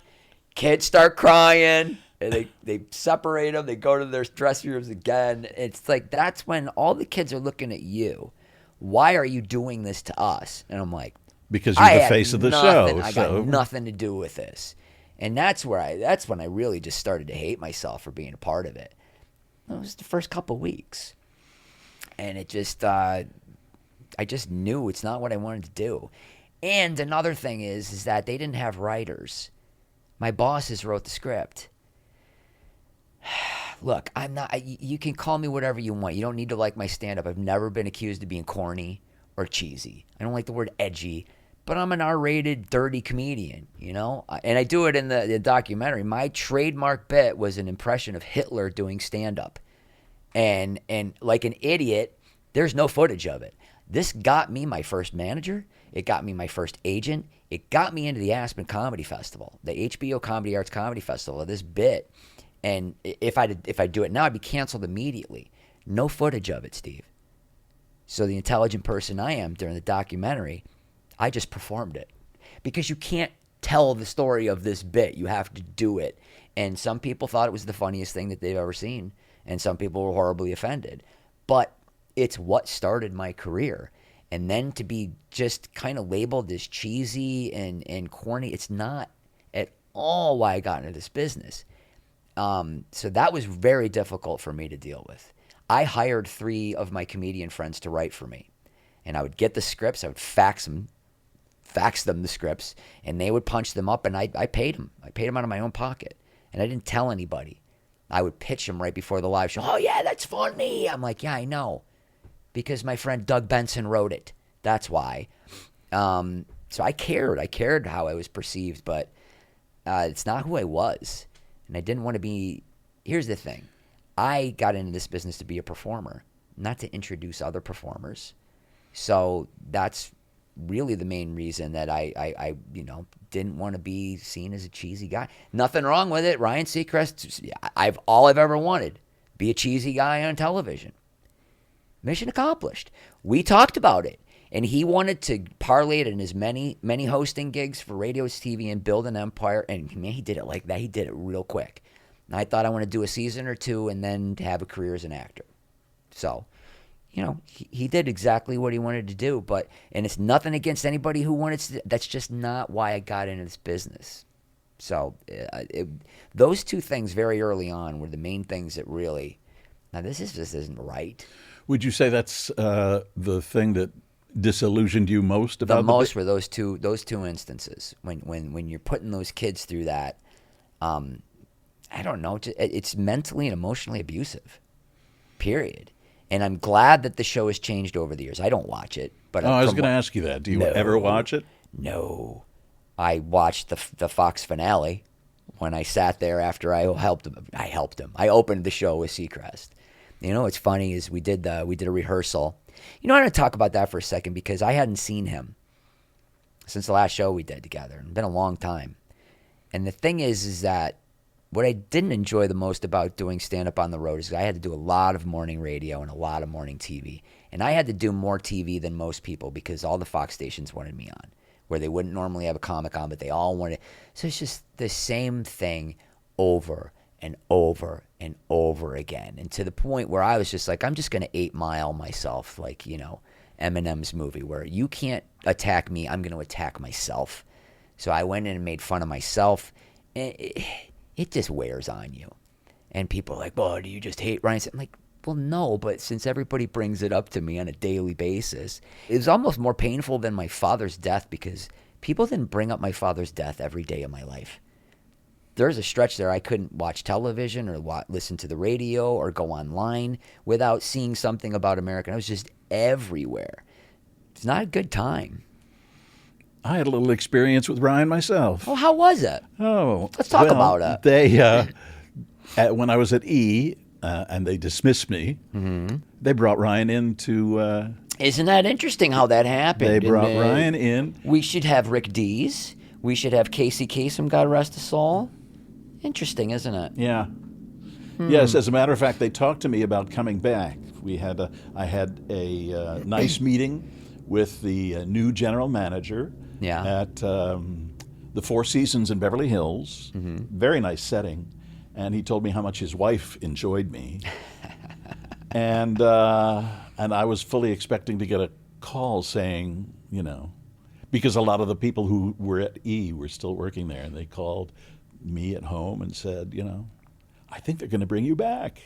Kids start crying. And they separate them. They go to their dressing rooms again. It's like, that's when all the kids are looking at you. Why are you doing this to us? And I'm like, because you're the face of the show. I got nothing to do with this. And that's when I really just started to hate myself for being a part of it. It was the first couple of weeks. And it just, I just knew it's not what I wanted to do. And another thing is that they didn't have writers. My bosses wrote the script. Look, I'm not. You can call me whatever you want. You don't need to like my stand-up. I've never been accused of being corny or cheesy. I don't like the word edgy, but I'm an R-rated, dirty comedian, And I do it in the documentary. My trademark bit was an impression of Hitler doing stand-up, and like an idiot, there's no footage of it. This got me my first manager. It got me my first agent. It got me into the Aspen Comedy Festival, the HBO Comedy Arts Comedy Festival. This bit. And if I do it now, I'd be canceled immediately. No footage of it, Steve. So the intelligent person I am during the documentary, I just performed it. Because you can't tell the story of this bit. You have to do it. And some people thought it was the funniest thing that they've ever seen. And some people were horribly offended. But it's what started my career. And then to be just kind of labeled as cheesy and corny, it's not at all why I got into this business. So that was very difficult for me to deal with. I hired 3 of my comedian friends to write for me. And I would get the scripts. I would fax them the scripts. And they would punch them up. And I paid them. I paid them out of my own pocket. And I didn't tell anybody. I would pitch them right before the live show. Oh, yeah, that's funny. I'm like, yeah, I know. because my friend Doug Benson wrote it. That's why. So I cared. I cared how I was perceived, but it's not who I was. And I didn't want to be. Here's the thing. I got into this business to be a performer, not to introduce other performers. So that's really the main reason that I didn't want to be seen as a cheesy guy. Nothing wrong with it. Ryan Seacrest, all I've ever wanted, be a cheesy guy on television. Mission accomplished. We talked about it. And he wanted to parlay it in his many hosting gigs for radio, TV, and build an empire. And man, he did it like that. He did it real quick. And I thought I want to do a season or two and then have a career as an actor. So, he did exactly what he wanted to do. And it's nothing against anybody who wanted to. That's just not why I got into this business. So those two things very early on were the main things that really. Now this isn't right. Would you say that's the thing that disillusioned you most about the most were those two instances when you're putting those kids through that. I don't know. It's mentally and emotionally abusive. Period. And I'm glad that the show has changed over the years. I don't watch it, but I was going to ask you that. Do you ever watch it? No, I watched the Fox finale when I sat there after I helped him. I opened the show with Seacrest. What's funny is we did a rehearsal. I'm going to talk about that for a second because I hadn't seen him since the last show we did together. It's been a long time. And the thing is that what I didn't enjoy the most about doing stand-up on the road is I had to do a lot of morning radio and a lot of morning TV. And I had to do more TV than most people because all the Fox stations wanted me on, where they wouldn't normally have a comic on, but they all wanted. So it's just the same thing over and over and over again. And to the point where I was just like, I'm just going to 8 Mile myself, like, Eminem's movie, where you can't attack me, I'm going to attack myself. So I went in and made fun of myself. It just wears on you. And people are like, well, do you just hate Ryan? I'm like, well, no, but since everybody brings it up to me on a daily basis, it was almost more painful than my father's death because people didn't bring up my father's death every day of my life. There's a stretch there I couldn't watch television or listen to the radio or go online without seeing something about America. I was just everywhere. It's not a good time. I had a little experience with Ryan myself. Oh, how was it? Oh, let's talk about it. They, when I was at E, and they dismissed me, they brought Ryan in to. Isn't that interesting how that happened? They brought Ryan in. We should have Rick Dees. We should have Casey Kasem, God rest his soul. Interesting, isn't it? Yeah. Yes, as a matter of fact, they talked to me about coming back. I had a nice meeting with the new general manager at the Four Seasons in Beverly Hills. Very nice setting. And he told me how much his wife enjoyed me. and I was fully expecting to get a call saying, because a lot of the people who were at E were still working there, and they called me at home and said, I think they're going to bring you back.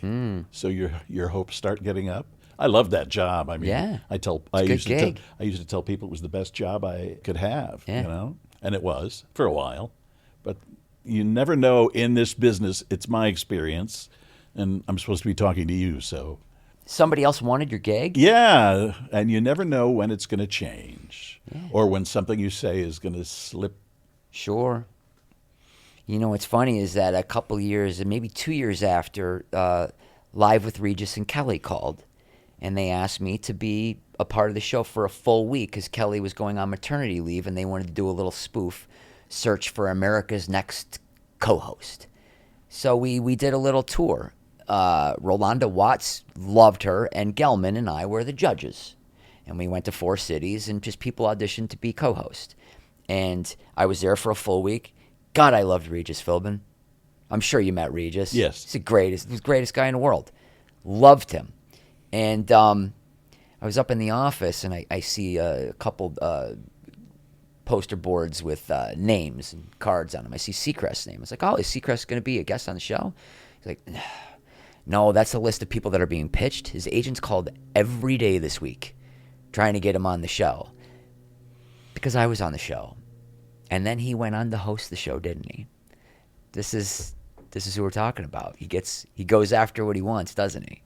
So your hopes start getting up. I love that job. I mean, I used to tell people it was the best job I could have, and it was for a while. But you never know in this business. It's my experience, and I'm supposed to be talking to you, so. Somebody else wanted your gig? Yeah, and you never know when it's going to change or when something you say is going to slip. Sure. What's funny is that a couple years, maybe 2 years after, Live with Regis and Kelly called. And they asked me to be a part of the show for a full week because Kelly was going on maternity leave and they wanted to do a little spoof search for America's next co-host. So we did a little tour. Rolanda Watts loved her, and Gelman and I were the judges. And we went to 4 cities and just people auditioned to be co-host. And I was there for a full week. God, I loved Regis Philbin. I'm sure you met Regis. Yes. He's the greatest guy in the world. Loved him. And I was up in the office, and I see a couple poster boards with names and cards on them. I see Seacrest's name. I was like, oh, is Seacrest going to be a guest on the show? He's like, no, that's a list of people that are being pitched. His agents called every day this week trying to get him on the show because I was on the show. And then he went on to host the show, didn't he? This is who we're talking about. He goes after what he wants, doesn't he?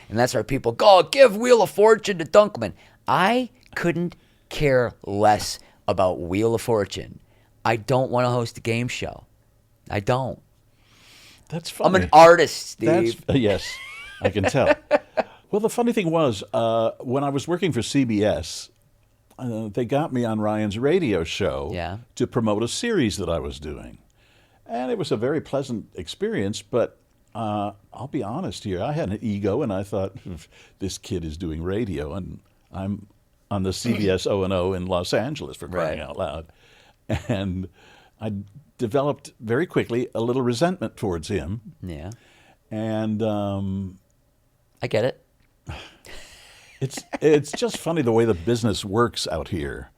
And that's why people go, give Wheel of Fortune to Dunkleman. I couldn't care less about Wheel of Fortune. I don't want to host a game show. I don't. That's funny. I'm an artist, Steve. Yes, I can tell. Well, the funny thing was, when I was working for CBS, they got me on Ryan's radio show to promote a series that I was doing. And it was a very pleasant experience, but I'll be honest here. I had an ego, and I thought, this kid is doing radio, and I'm on the CBS O&O in Los Angeles, for crying out loud. And I developed very quickly a little resentment towards him. Yeah. And I get it. It's just funny the way the business works out here.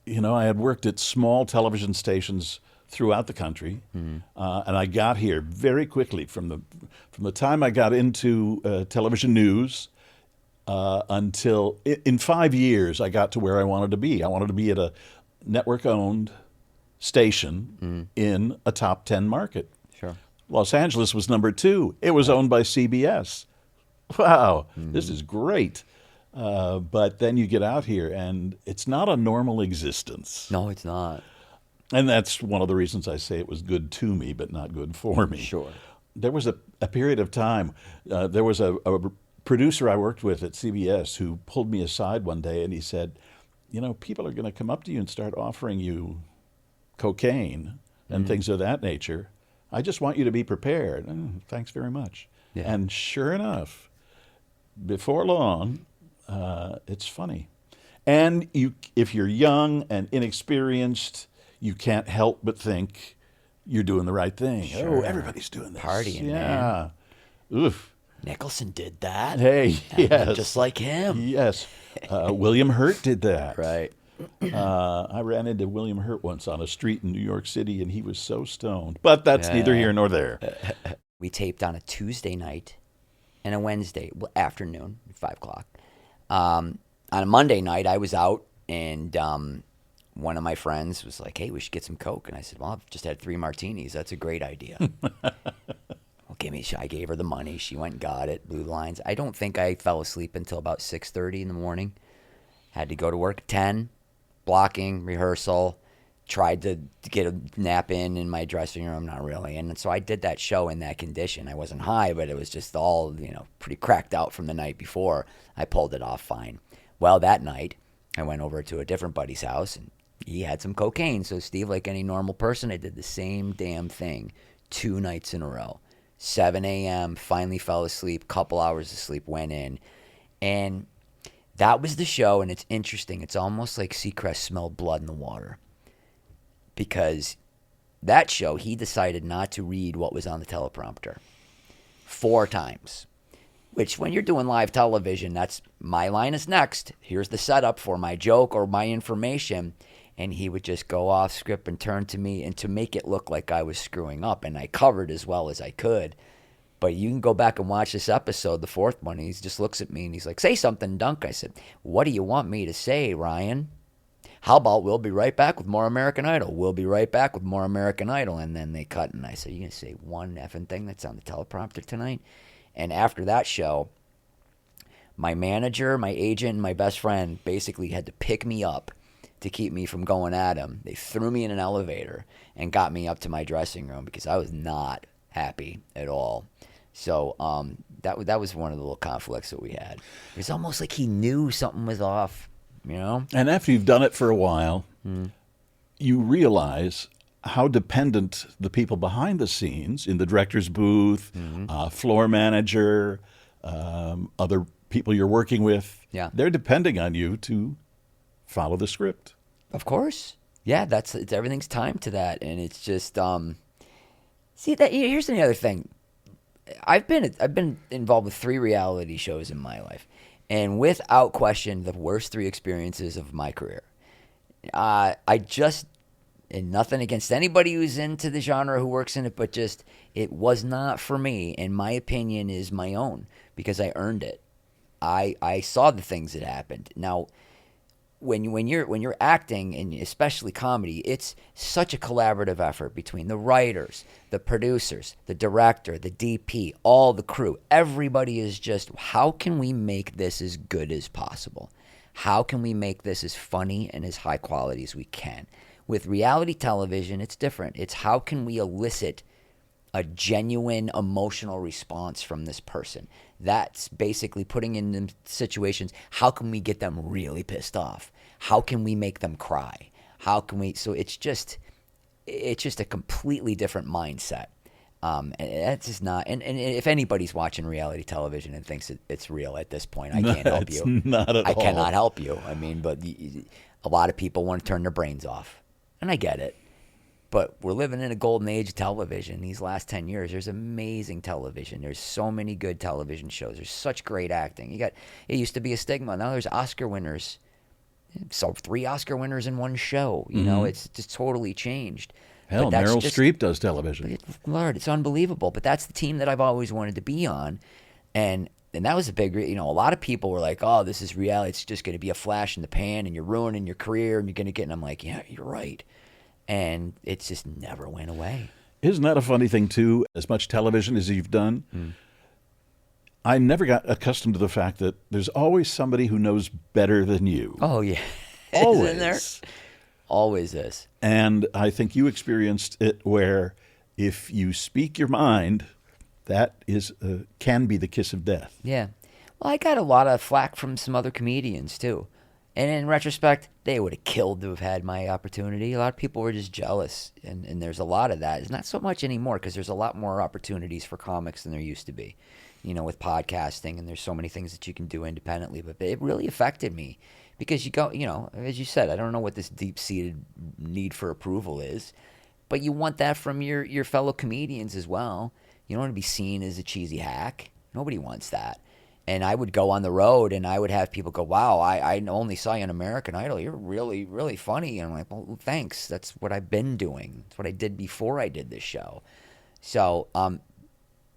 You know, I had worked at small television stations throughout the country, and I got here very quickly from the time I got into television news until in 5 years I got to where I wanted to be. I wanted to be at a network-owned station in a top 10 market. Sure. Los Angeles was number 2. It was owned by CBS. Wow, this is great. But then you get out here, and it's not a normal existence. No, it's not. And that's one of the reasons I say it was good to me, but not good for me. Sure. There was a period of time, there was a producer I worked with at CBS who pulled me aside one day, and he said, you know, people are going to come up to you and start offering you cocaine and things of that nature. I just want you to be prepared. Thanks very much. Yeah. And sure enough, before long, it's funny. And if you're young and inexperienced, you can't help but think you're doing the right thing. Sure. Oh, everybody's doing this. Partying, man. Oof. Nicholson did that. Hey, yes. Just like him. Yes. William Hurt did that. Right. I ran into William Hurt once on a street in New York City, and he was so stoned. But that's neither here nor there. We taped on a Tuesday night and a Wednesday afternoon, 5 o'clock. On a Monday night, I was out, and one of my friends was like, hey, we should get some Coke. And I said, well, I've just had 3 martinis. That's a great idea. Well, I gave her the money. She went and got it, blew the lines. I don't think I fell asleep until about 6:30 in the morning. Had to go to work at 10, blocking, rehearsal. Tried to get a nap in my dressing room, not really. And so I did that show in that condition. I wasn't high, but it was just all, pretty cracked out from the night before. I pulled it off fine. Well, that night, I went over to a different buddy's house, and he had some cocaine. So, Steve, like any normal person, I did the same damn thing 2 nights in a row. 7 a.m., finally fell asleep, couple hours of sleep, went in. And that was the show, and it's interesting. It's almost like Seacrest smelled blood in the water. Because that show, he decided not to read what was on the teleprompter 4 times. Which, when you're doing live television, that's my line is next. Here's the setup for my joke or my information. And he would just go off script and turn to me, and to make it look like I was screwing up. And I covered as well as I could. But you can go back and watch this episode, the 4th one. And he just looks at me and he's like, say something, Dunk. I said, what do you want me to say, Ryan? How about we'll be right back with more American Idol? We'll be right back with more American Idol. And then they cut, and I said, you going to say one effing thing that's on the teleprompter tonight? And after that show, my manager, my agent, and my best friend basically had to pick me up to keep me from going at him. They threw me in an elevator and got me up to my dressing room because I was not happy at all. So that was one of the little conflicts that we had. It's almost like he knew something was off, And after you've done it for a while, you realize how dependent the people behind the scenes, in the director's booth, floor manager, other people you're working with, they're depending on you to follow the script. Of course. Yeah, it's everything's timed to that, and it's just see that here's the other thing. I've been involved with 3 reality shows in my life, and without question, the worst 3 experiences of my career. And nothing against anybody who's into the genre who works in it, but just it was not for me, and my opinion is my own because I earned it. I saw the things that happened. Now, when you're acting, and especially comedy, it's such a collaborative effort between the writers, the producers, the director, the DP, all the crew. Everybody is just, how can we make this as good as possible? How can we make this as funny and as high quality as we can? With reality television, it's different. It's how can we elicit a genuine emotional response from this person? That's basically putting in them situations. How can we get them really pissed off? How can we make them cry? How can we? So it's just a completely different mindset. And that's just not. And if anybody's watching reality television and thinks it's real at this point, I can't help you. Not at all. I cannot help you. I mean, but a lot of people want to turn their brains off, and I get it. But we're living in a golden age of television. These last 10 years, there's amazing television. There's so many good television shows. There's such great acting. It used to be a stigma. Now there's Oscar winners. So 3 Oscar winners in one show. You know, it's just totally changed. Hell, Meryl Streep does television. Lord, it's unbelievable. But that's the team that I've always wanted to be on. And that was a big, a lot of people were like, oh, this is reality. It's just going to be a flash in the pan and you're ruining your career and you're going to get, and I'm like, yeah, you're right. And it just never went away. Isn't that a funny thing, too? As much television as you've done, I never got accustomed to the fact that there's always somebody who knows better than you. Oh, yeah. Always. Isn't there? Always is. And I think you experienced it where if you speak your mind, that can be the kiss of death. Yeah. Well, I got a lot of flack from some other comedians, too. And in retrospect, they would have killed to have had my opportunity. A lot of people were just jealous, and there's a lot of that. It's not so much anymore because there's a lot more opportunities for comics than there used to be, with podcasting, and there's so many things that you can do independently. But it really affected me because you go, as you said, I don't know what this deep-seated need for approval is, but you want that from your fellow comedians as well. You don't want to be seen as a cheesy hack. Nobody wants that. And I would go on the road, and I would have people go, wow, I only saw you on American Idol. You're really, really funny. And I'm like, well, thanks. That's what I've been doing. That's what I did before I did this show. So,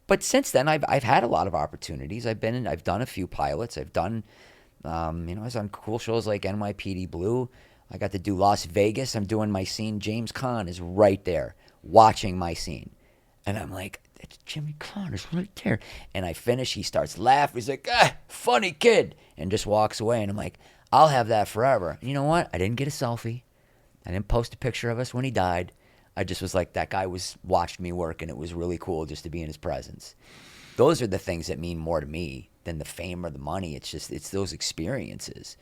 but since then, I've had a lot of opportunities. I've done a few pilots. I've done, I was on cool shows like NYPD Blue. I got to do Las Vegas. I'm doing my scene. James Caan is right there watching my scene. And I'm like, it's Jimmy Caan is right there. And I finish. He starts laughing. He's like, funny kid. And just walks away. And I'm like, I'll have that forever. And you know what? I didn't get a selfie. I didn't post a picture of us when he died. I just was like, that guy watched me work, and it was really cool just to be in his presence. Those are the things that mean more to me than the fame or the money. It's those experiences,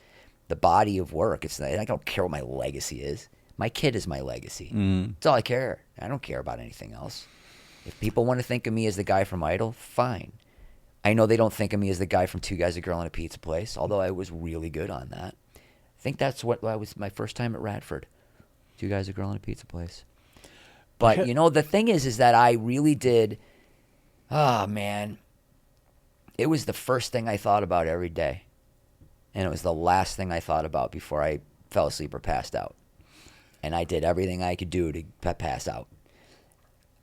the body of work. I don't care what my legacy is. My kid is my legacy. That's all I care. I don't care about anything else. If people want to think of me as the guy from Idol, fine. I know they don't think of me as the guy from Two Guys, a Girl, and a Pizza Place, although I was really good on that. I think that's what was my first time at Radford. Two Guys, a Girl, and a Pizza Place. But, the thing is that I really did, man, it was the first thing I thought about every day. And it was the last thing I thought about before I fell asleep or passed out. And I did everything I could do to pass out.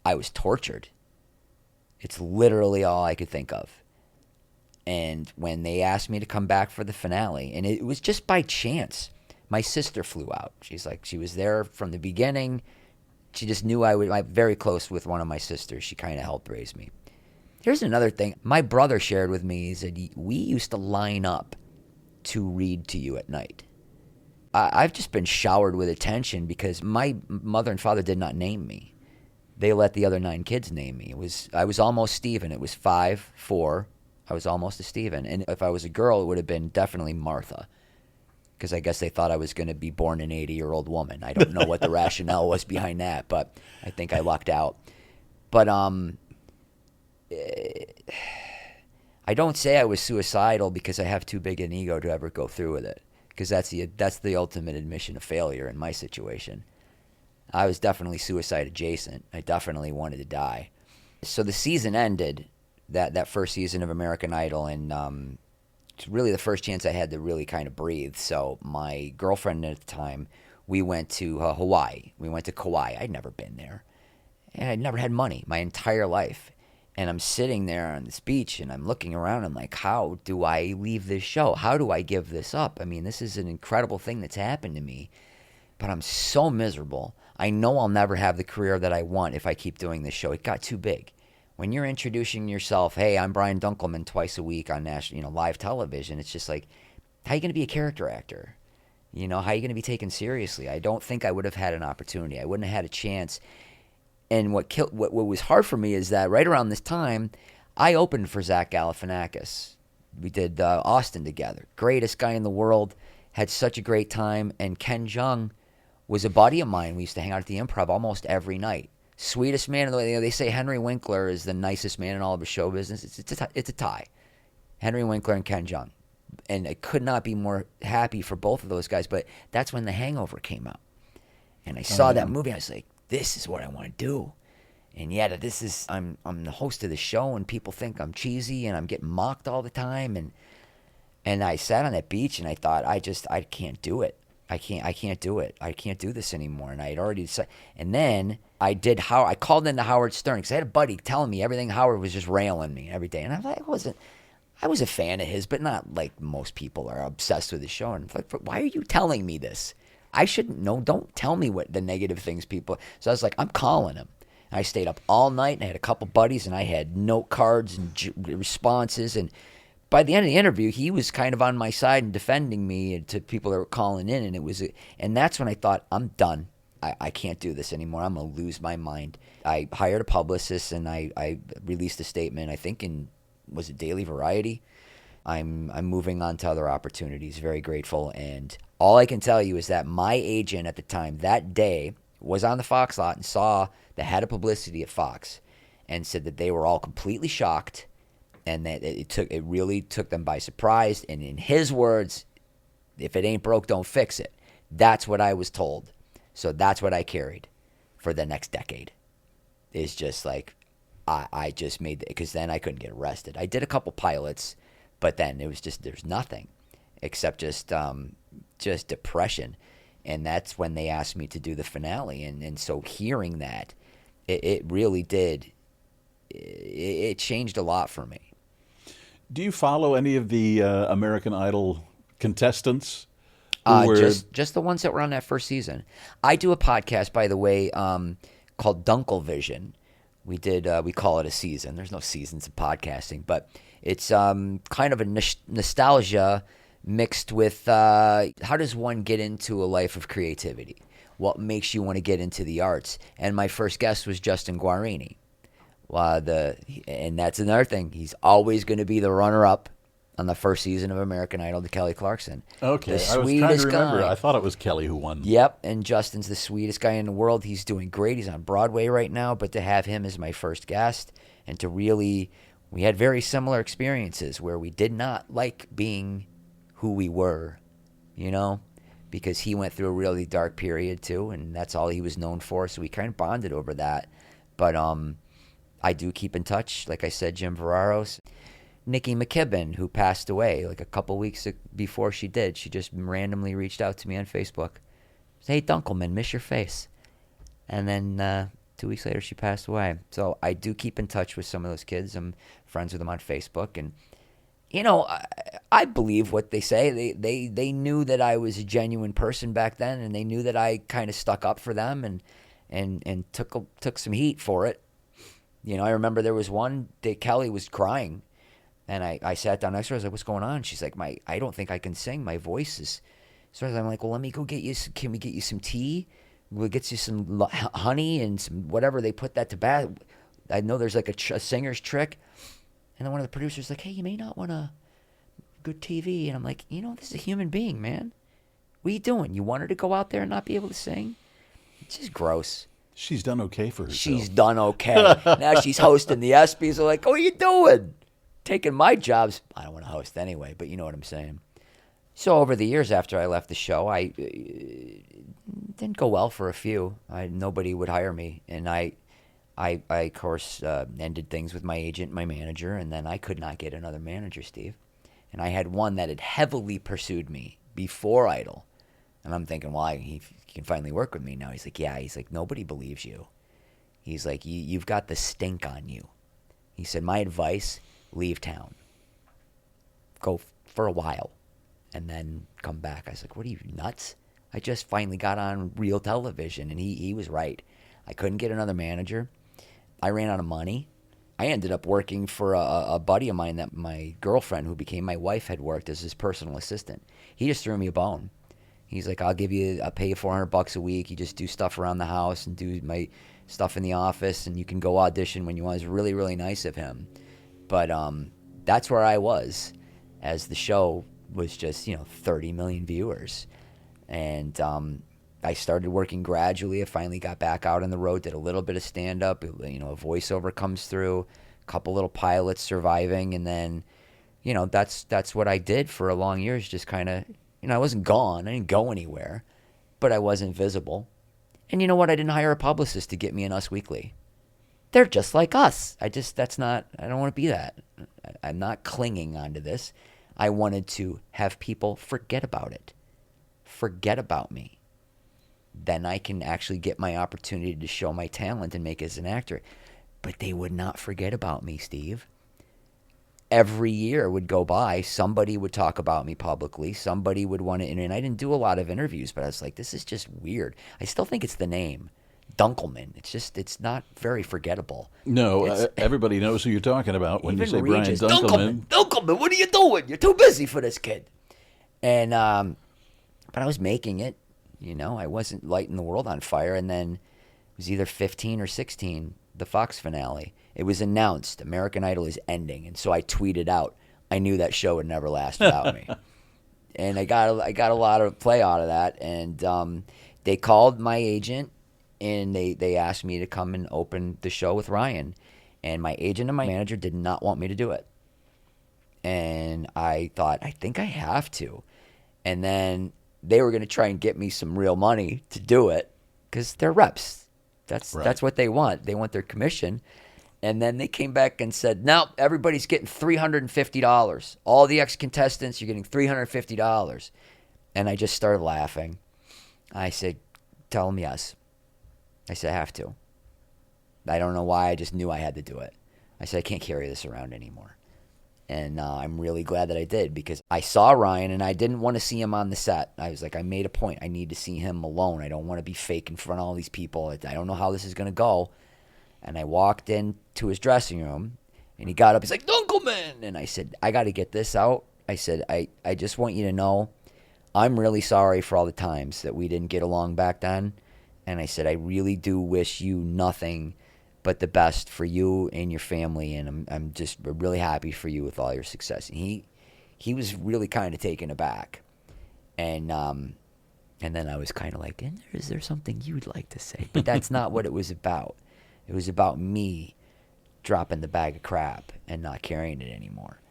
I was tortured. It's literally all I could think of. And when they asked me to come back for the finale, and it was just by chance, my sister flew out. She was there from the beginning. She just knew I'm very close with one of my sisters. She kind of helped raise me. Here's another thing. My brother shared with me, he said, we used to line up to read to you at night. I've just been showered with attention because my mother and father did not name me. They let the other 9 kids name me. I was almost Stephen. It was 5, 4. I was almost a Stephen. And if I was a girl, it would have been definitely Martha. Because I guess they thought I was going to be born an 80-year-old woman. I don't know what the rationale was behind that, but I think I lucked out. But I don't say I was suicidal because I have too big an ego to ever go through with it. Because that's the ultimate admission of failure in my situation. I was definitely suicide adjacent. I definitely wanted to die. So the season ended, that first season of American Idol, and it's really the first chance I had to really kind of breathe. So my girlfriend at the time, we went to Hawaii. We went to Kauai. I'd never been there. And I'd never had money my entire life. And I'm sitting there on this beach, and I'm looking around. I'm like, how do I leave this show? How do I give this up? I mean, this is an incredible thing that's happened to me, but I'm so miserable. I know I'll never have the career that I want if I keep doing this show. It got too big. When you're introducing yourself, hey, I'm Brian Dunkleman, twice a week on national, live television, it's just like, how are you going to be a character actor? How are you going to be taken seriously? I don't think I would have had an opportunity. I wouldn't have had a chance. And what was hard for me is that right around this time, I opened for Zach Galifianakis. We did Austin together. Greatest guy in the world. Had such a great time. And Ken Jeong was a buddy of mine. We used to hang out at the Improv almost every night. Sweetest man in the way. They say Henry Winkler is the nicest man in all of the show business. It's a tie. Henry Winkler and Ken Jeong. And I could not be more happy for both of those guys. But that's when The Hangover came out. And I saw that movie. I was like, this is what I want to do. And yet I'm the host of the show, and people think I'm cheesy, and I'm getting mocked all the time. And I sat on that beach, and I thought, I can't do it. I can't do it. I can't do this anymore. And I had already decided. And then I called into Howard Stern, because I had a buddy telling me everything. Howard was just railing me every day. And I was a fan of his, but not like most people are obsessed with the show. And I'm like, why are you telling me this? I shouldn't know. Don't tell me what the negative things people. So I was like, I'm calling him. I stayed up all night, and I had a couple buddies, and I had note cards and responses. And by the end of the interview, he was kind of on my side and defending me to people that were calling in. And that's when I thought, I'm done. I can't do this anymore. I'm going to lose my mind. I hired a publicist, and I released a statement, I think was it Daily Variety? I'm moving on to other opportunities. Very grateful. And all I can tell you is that my agent at the time, that day, was on the Fox lot and saw the head of publicity at Fox and said that they were all completely shocked, and that it really took them by surprise. And in his words, if it ain't broke, don't fix it. That's what I was told. So that's what I carried for the next decade. It's just like, I just made it, because then I couldn't get arrested. I did a couple pilots, but then it was just, there's nothing except just depression. And that's when they asked me to do the finale. And so hearing that, it really did, it changed a lot for me. Do you follow any of the American Idol contestants? Just the ones that were on that first season. I do a podcast, by the way, called Dunklevision. We call it a season. There's no seasons of podcasting, but it's kind of a nostalgia mixed with how does one get into a life of creativity? What makes you want to get into the arts? And my first guest was Justin Guarini. And that's another thing. He's always going to be the runner-up on the first season of American Idol to Kelly Clarkson. Okay, the I was trying to remember. Guy. I thought it was Kelly who won. Yep, and Justin's the sweetest guy in the world. He's doing great. He's on Broadway right now, but to have him as my first guest and to really, we had very similar experiences where we did not like being who we were, because he went through a really dark period too, and that's all he was known for, so we kind of bonded over that. But I do keep in touch. Like I said, Jim Veraros. Nikki McKibben, who passed away like a couple weeks before she did. She just randomly reached out to me on Facebook. Said, hey, Dunkleman, miss your face. And then 2 weeks later, she passed away. So I do keep in touch with some of those kids. I'm friends with them on Facebook. And, I believe what they say. They knew that I was a genuine person back then, and they knew that I kind of stuck up for them and took some heat for it. I remember there was one day Kelly was crying. And I sat down next to her. I was like, what's going on? She's like, I don't think I can sing. My voice is... So I'm like, well, let me go get you can we get you some tea? We'll get you some honey and some whatever. They put that to bed. I know there's like a singer's trick. And then one of the producers is like, hey, you may not want a good TV. And I'm like, this is a human being, man. What are you doing? You want her to go out there and not be able to sing? It's just gross. She's done okay for herself. She's done okay. Now she's hosting the ESPYs. They're like, what are you doing? Taking my jobs. I don't want to host anyway, but you know what I'm saying. So over the years after I left the show, I didn't go well for a few. Nobody would hire me, and I of course ended things with my agent, my manager, and then I could not get another manager, Steve. And I had one that had heavily pursued me before Idol, and I'm thinking, well, he can finally work with me now. He's like, yeah. He's like, nobody believes you. He's like, you've got the stink on you. He said, my advice, leave town. Go for a while and then come back. I was like, what are you, nuts? I just finally got on real television, and he was right. I couldn't get another manager. I ran out of money. I ended up working for a buddy of mine that my girlfriend, who became my wife, had worked as his personal assistant. He just threw me a bone. He's like, I'll pay you $400 a week. You just do stuff around the house and do my stuff in the office, and you can go audition when you want. It was really, really nice of him. But that's where I was, as the show was just, 30 million viewers. And I started working gradually. I finally got back out on the road, did a little bit of stand-up. A voiceover comes through, a couple little pilots surviving, and then, that's what I did for a long years. Just kind of, I wasn't gone. I didn't go anywhere, but I wasn't visible. And you know what? I didn't hire a publicist to get me in Us Weekly. They're just like us. I don't want to be that. I'm not clinging onto this. I wanted to have people forget about it. Forget about me. Then I can actually get my opportunity to show my talent and make it as an actor. But they would not forget about me, Steve. Every year would go by, somebody would talk about me publicly, somebody would want to, and I didn't do a lot of interviews, but I was like, this is just weird. I still think it's the name, Dunkleman. It's not very forgettable. No, everybody knows who you're talking about when you say Brian Dunkleman. Dunkleman, what are you doing? You're too busy for this kid. And, but I was making it, I wasn't lighting the world on fire. And then it was either 15 or 16, the Fox finale. It was announced American Idol is ending, and so I tweeted out, I knew that show would never last without me. And I got a lot of play out of that. And they called my agent, and they asked me to come and open the show with Ryan. And my agent and my manager did not want me to do it. And I thought, I think I have to. And then they were going to try and get me some real money to do it, because they're reps. That's what they want. They want their commission. And then they came back and said, no, everybody's getting $350. All the ex-contestants, you're getting $350. And I just started laughing. I said, tell them yes. I said, I have to. I don't know why. I just knew I had to do it. I said, I can't carry this around anymore. And I'm really glad that I did, because I saw Ryan, and I didn't want to see him on the set. I was like, I made a point. I need to see him alone. I don't want to be fake in front of all these people. I don't know how this is going to go. And I walked into his dressing room, and he got up. He's like, Dunkleman! And I said, I got to get this out. I said, I just want you to know I'm really sorry for all the times that we didn't get along back then. And I said, I really do wish you nothing but the best for you and your family. And I'm just really happy for you with all your success. And he was really kind of taken aback. And then I was kind of like, is there something you'd like to say? But that's not what it was about. It was about me dropping the bag of crap and not carrying it anymore.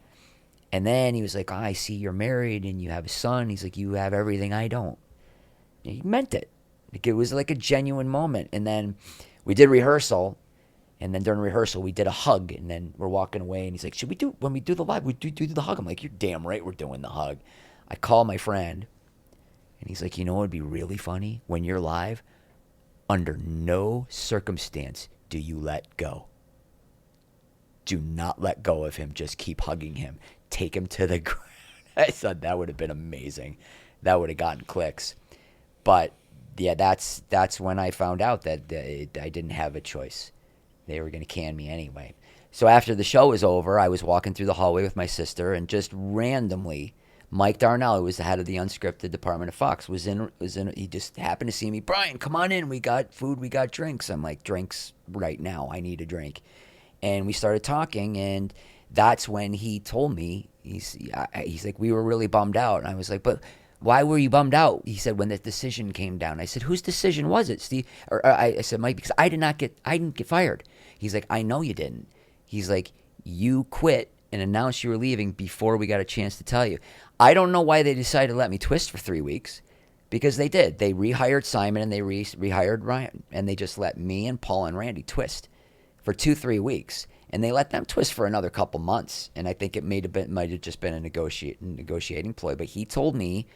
And then he was like, I see you're married and you have a son. He's like, you have everything I don't. And he meant it. It was like a genuine moment. And then we did rehearsal. And then during rehearsal, we did a hug. And then we're walking away. And he's like, when we do the live, we do the hug. I'm like, you're damn right we're doing the hug. I call my friend. And he's like, what would be really funny? When you're live, under no circumstance do you let go. Do not let go of him. Just keep hugging him. Take him to the ground. I thought that would have been amazing. That would have gotten clicks. But, yeah, that's when I found out that I didn't have a choice. They were going to can me anyway. So after the show was over, I was walking through the hallway with my sister, and just randomly, Mike Darnell, who was the head of the unscripted department of Fox, was in. He just happened to see me. Brian, come on in. We got food. We got drinks. I'm like, drinks right now. I need a drink. And we started talking, and that's when he told me, he's like, we were really bummed out. And I was like, but why were you bummed out? He said, when the decision came down. I said, whose decision was it, Steve? I said, Mike, because I didn't get fired. He's like, I know you didn't. He's like, you quit and announced you were leaving before we got a chance to tell you. I don't know why they decided to let me twist for 3 weeks, because they did. They rehired Simon and they rehired Ryan, and they just let me and Paul and Randy twist for 2-3 weeks, and they let them twist for another couple months. And I think it might have just been a negotiating ploy. But he told me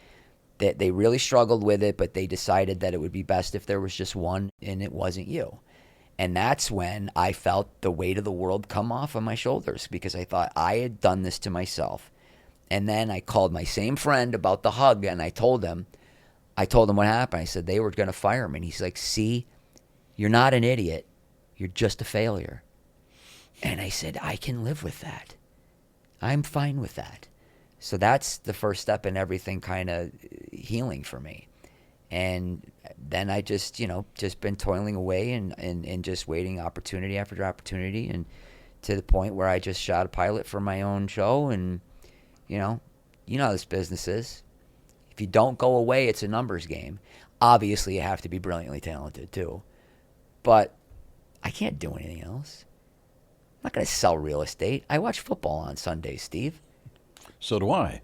that they really struggled with it, but they decided that it would be best if there was just one, and it wasn't you. And that's when I felt the weight of the world come off of my shoulders, because I thought I had done this to myself. And then I called my same friend about the hug, and I told him what happened. I said they were going to fire him. And he's like, see, you're not an idiot. You're just a failure. And I said, I can live with that. I'm fine with that. So that's the first step in everything kind of healing for me. And then I just been toiling away and just waiting opportunity after opportunity, and to the point where I just shot a pilot for my own show. And, you know how this business is. If you don't go away, it's a numbers game. Obviously, you have to be brilliantly talented too. But I can't do anything else. I'm not going to sell real estate. I watch football on Sundays, Steve. So do I.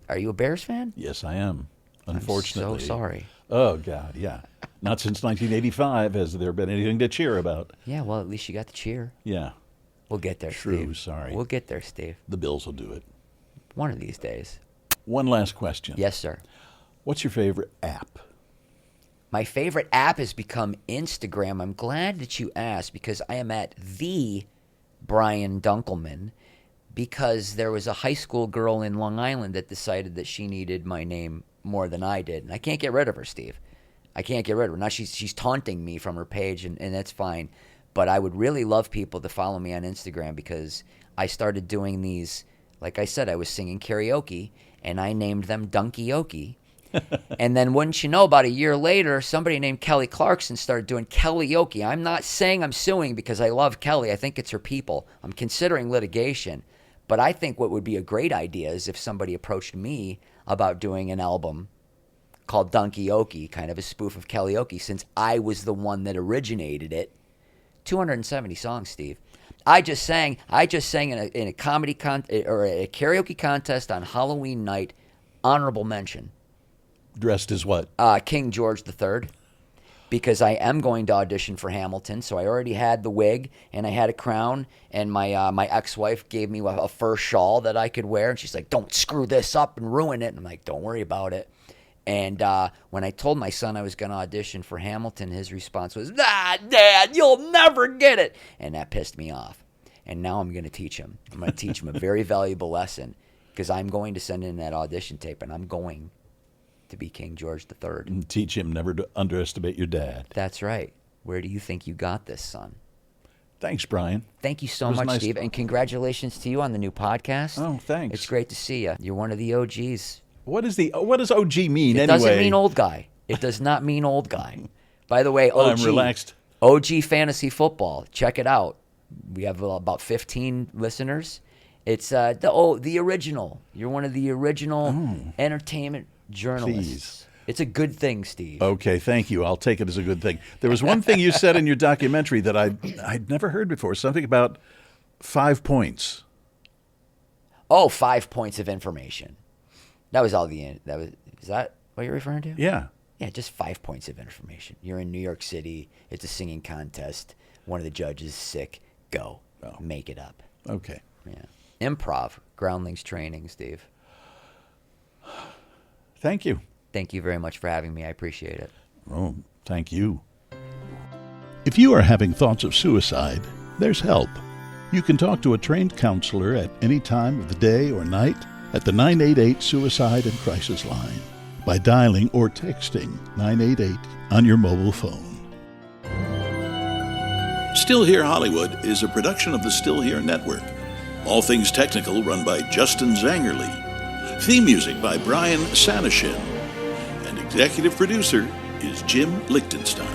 Are you a Bears fan? Yes, I am. Unfortunately. I'm so sorry. Oh, God, yeah. Not since 1985 has there been anything to cheer about. Yeah, well, at least you got to cheer. Yeah. We'll get there, True, Steve. sorry. We'll get there, Steve. The Bills will do it. One of these days. One last question. Yes, sir. What's your favorite app? My favorite app has become Instagram. I'm glad that you asked, because I am at the Brian Dunkleman, because there was a high school girl in Long Island that decided that she needed my name more than I did. And I can't get rid of her, Steve. I can't get rid of her. Now she's taunting me from her page, and that's fine. But I would really love people to follow me on Instagram, because I started doing these, like I said, I was singing karaoke, and I named them Dunkioki. And then wouldn't you know, about a year later, somebody named Kelly Clarkson started doing Kellyoki. I'm not saying I'm suing because I love Kelly. I think it's her people. I'm considering litigation. But I think what would be a great idea is if somebody approached me about doing an album called Dunkioki, kind of a spoof of Kellyoki, since I was the one that originated it. 270 songs, Steve. I just sang in a comedy or a karaoke contest on Halloween night. Honorable mention. Dressed as what? King George III, because I am going to audition for Hamilton. So I already had the wig, and I had a crown, and my ex-wife gave me a fur shawl that I could wear, and she's like, don't screw this up and ruin it. And I'm like, don't worry about it. And when I told my son I was going to audition for Hamilton, his response was, Dad, you'll never get it. And that pissed me off. And now I'm going to teach him. I'm going to teach him a very valuable lesson, because I'm going to send in that audition tape, and I'm going to be King George III. And teach him never to underestimate your dad. That's right. Where do you think you got this, son? Thanks, Brian. Thank you so much, nice. Steve. And congratulations to you on the new podcast. Oh, thanks. It's great to see you. You're one of the OGs. What does OG mean It anyway? doesn't mean old guy. It does not mean old guy. By the way, OG. I'm relaxed. OG Fantasy Football. Check it out. We have about 15 listeners. It's the original. You're one of the original entertainment journalists. Please. It's a good thing, Steve. Okay, thank you. I'll take it as a good thing. There was one thing you said in your documentary that I'd never heard before. Something about 5 points. Oh, 5 points of information. That was all is that what you're referring to? Yeah. Yeah, just 5 points of information. You're in New York City. It's a singing contest. One of the judges is sick. Go. Oh. Make it up. Okay. Yeah. Improv. Groundlings training, Steve. Thank you. Thank you very much for having me. I appreciate it. Oh, thank you. If you are having thoughts of suicide, there's help. You can talk to a trained counselor at any time of the day or night at the 988 Suicide and Crisis Line by dialing or texting 988 on your mobile phone. Still Here Hollywood is a production of the Still Here Network. All things technical run by Justin Zangerle. Theme music by Brian Sanishin. And executive producer is Jim Lichtenstein.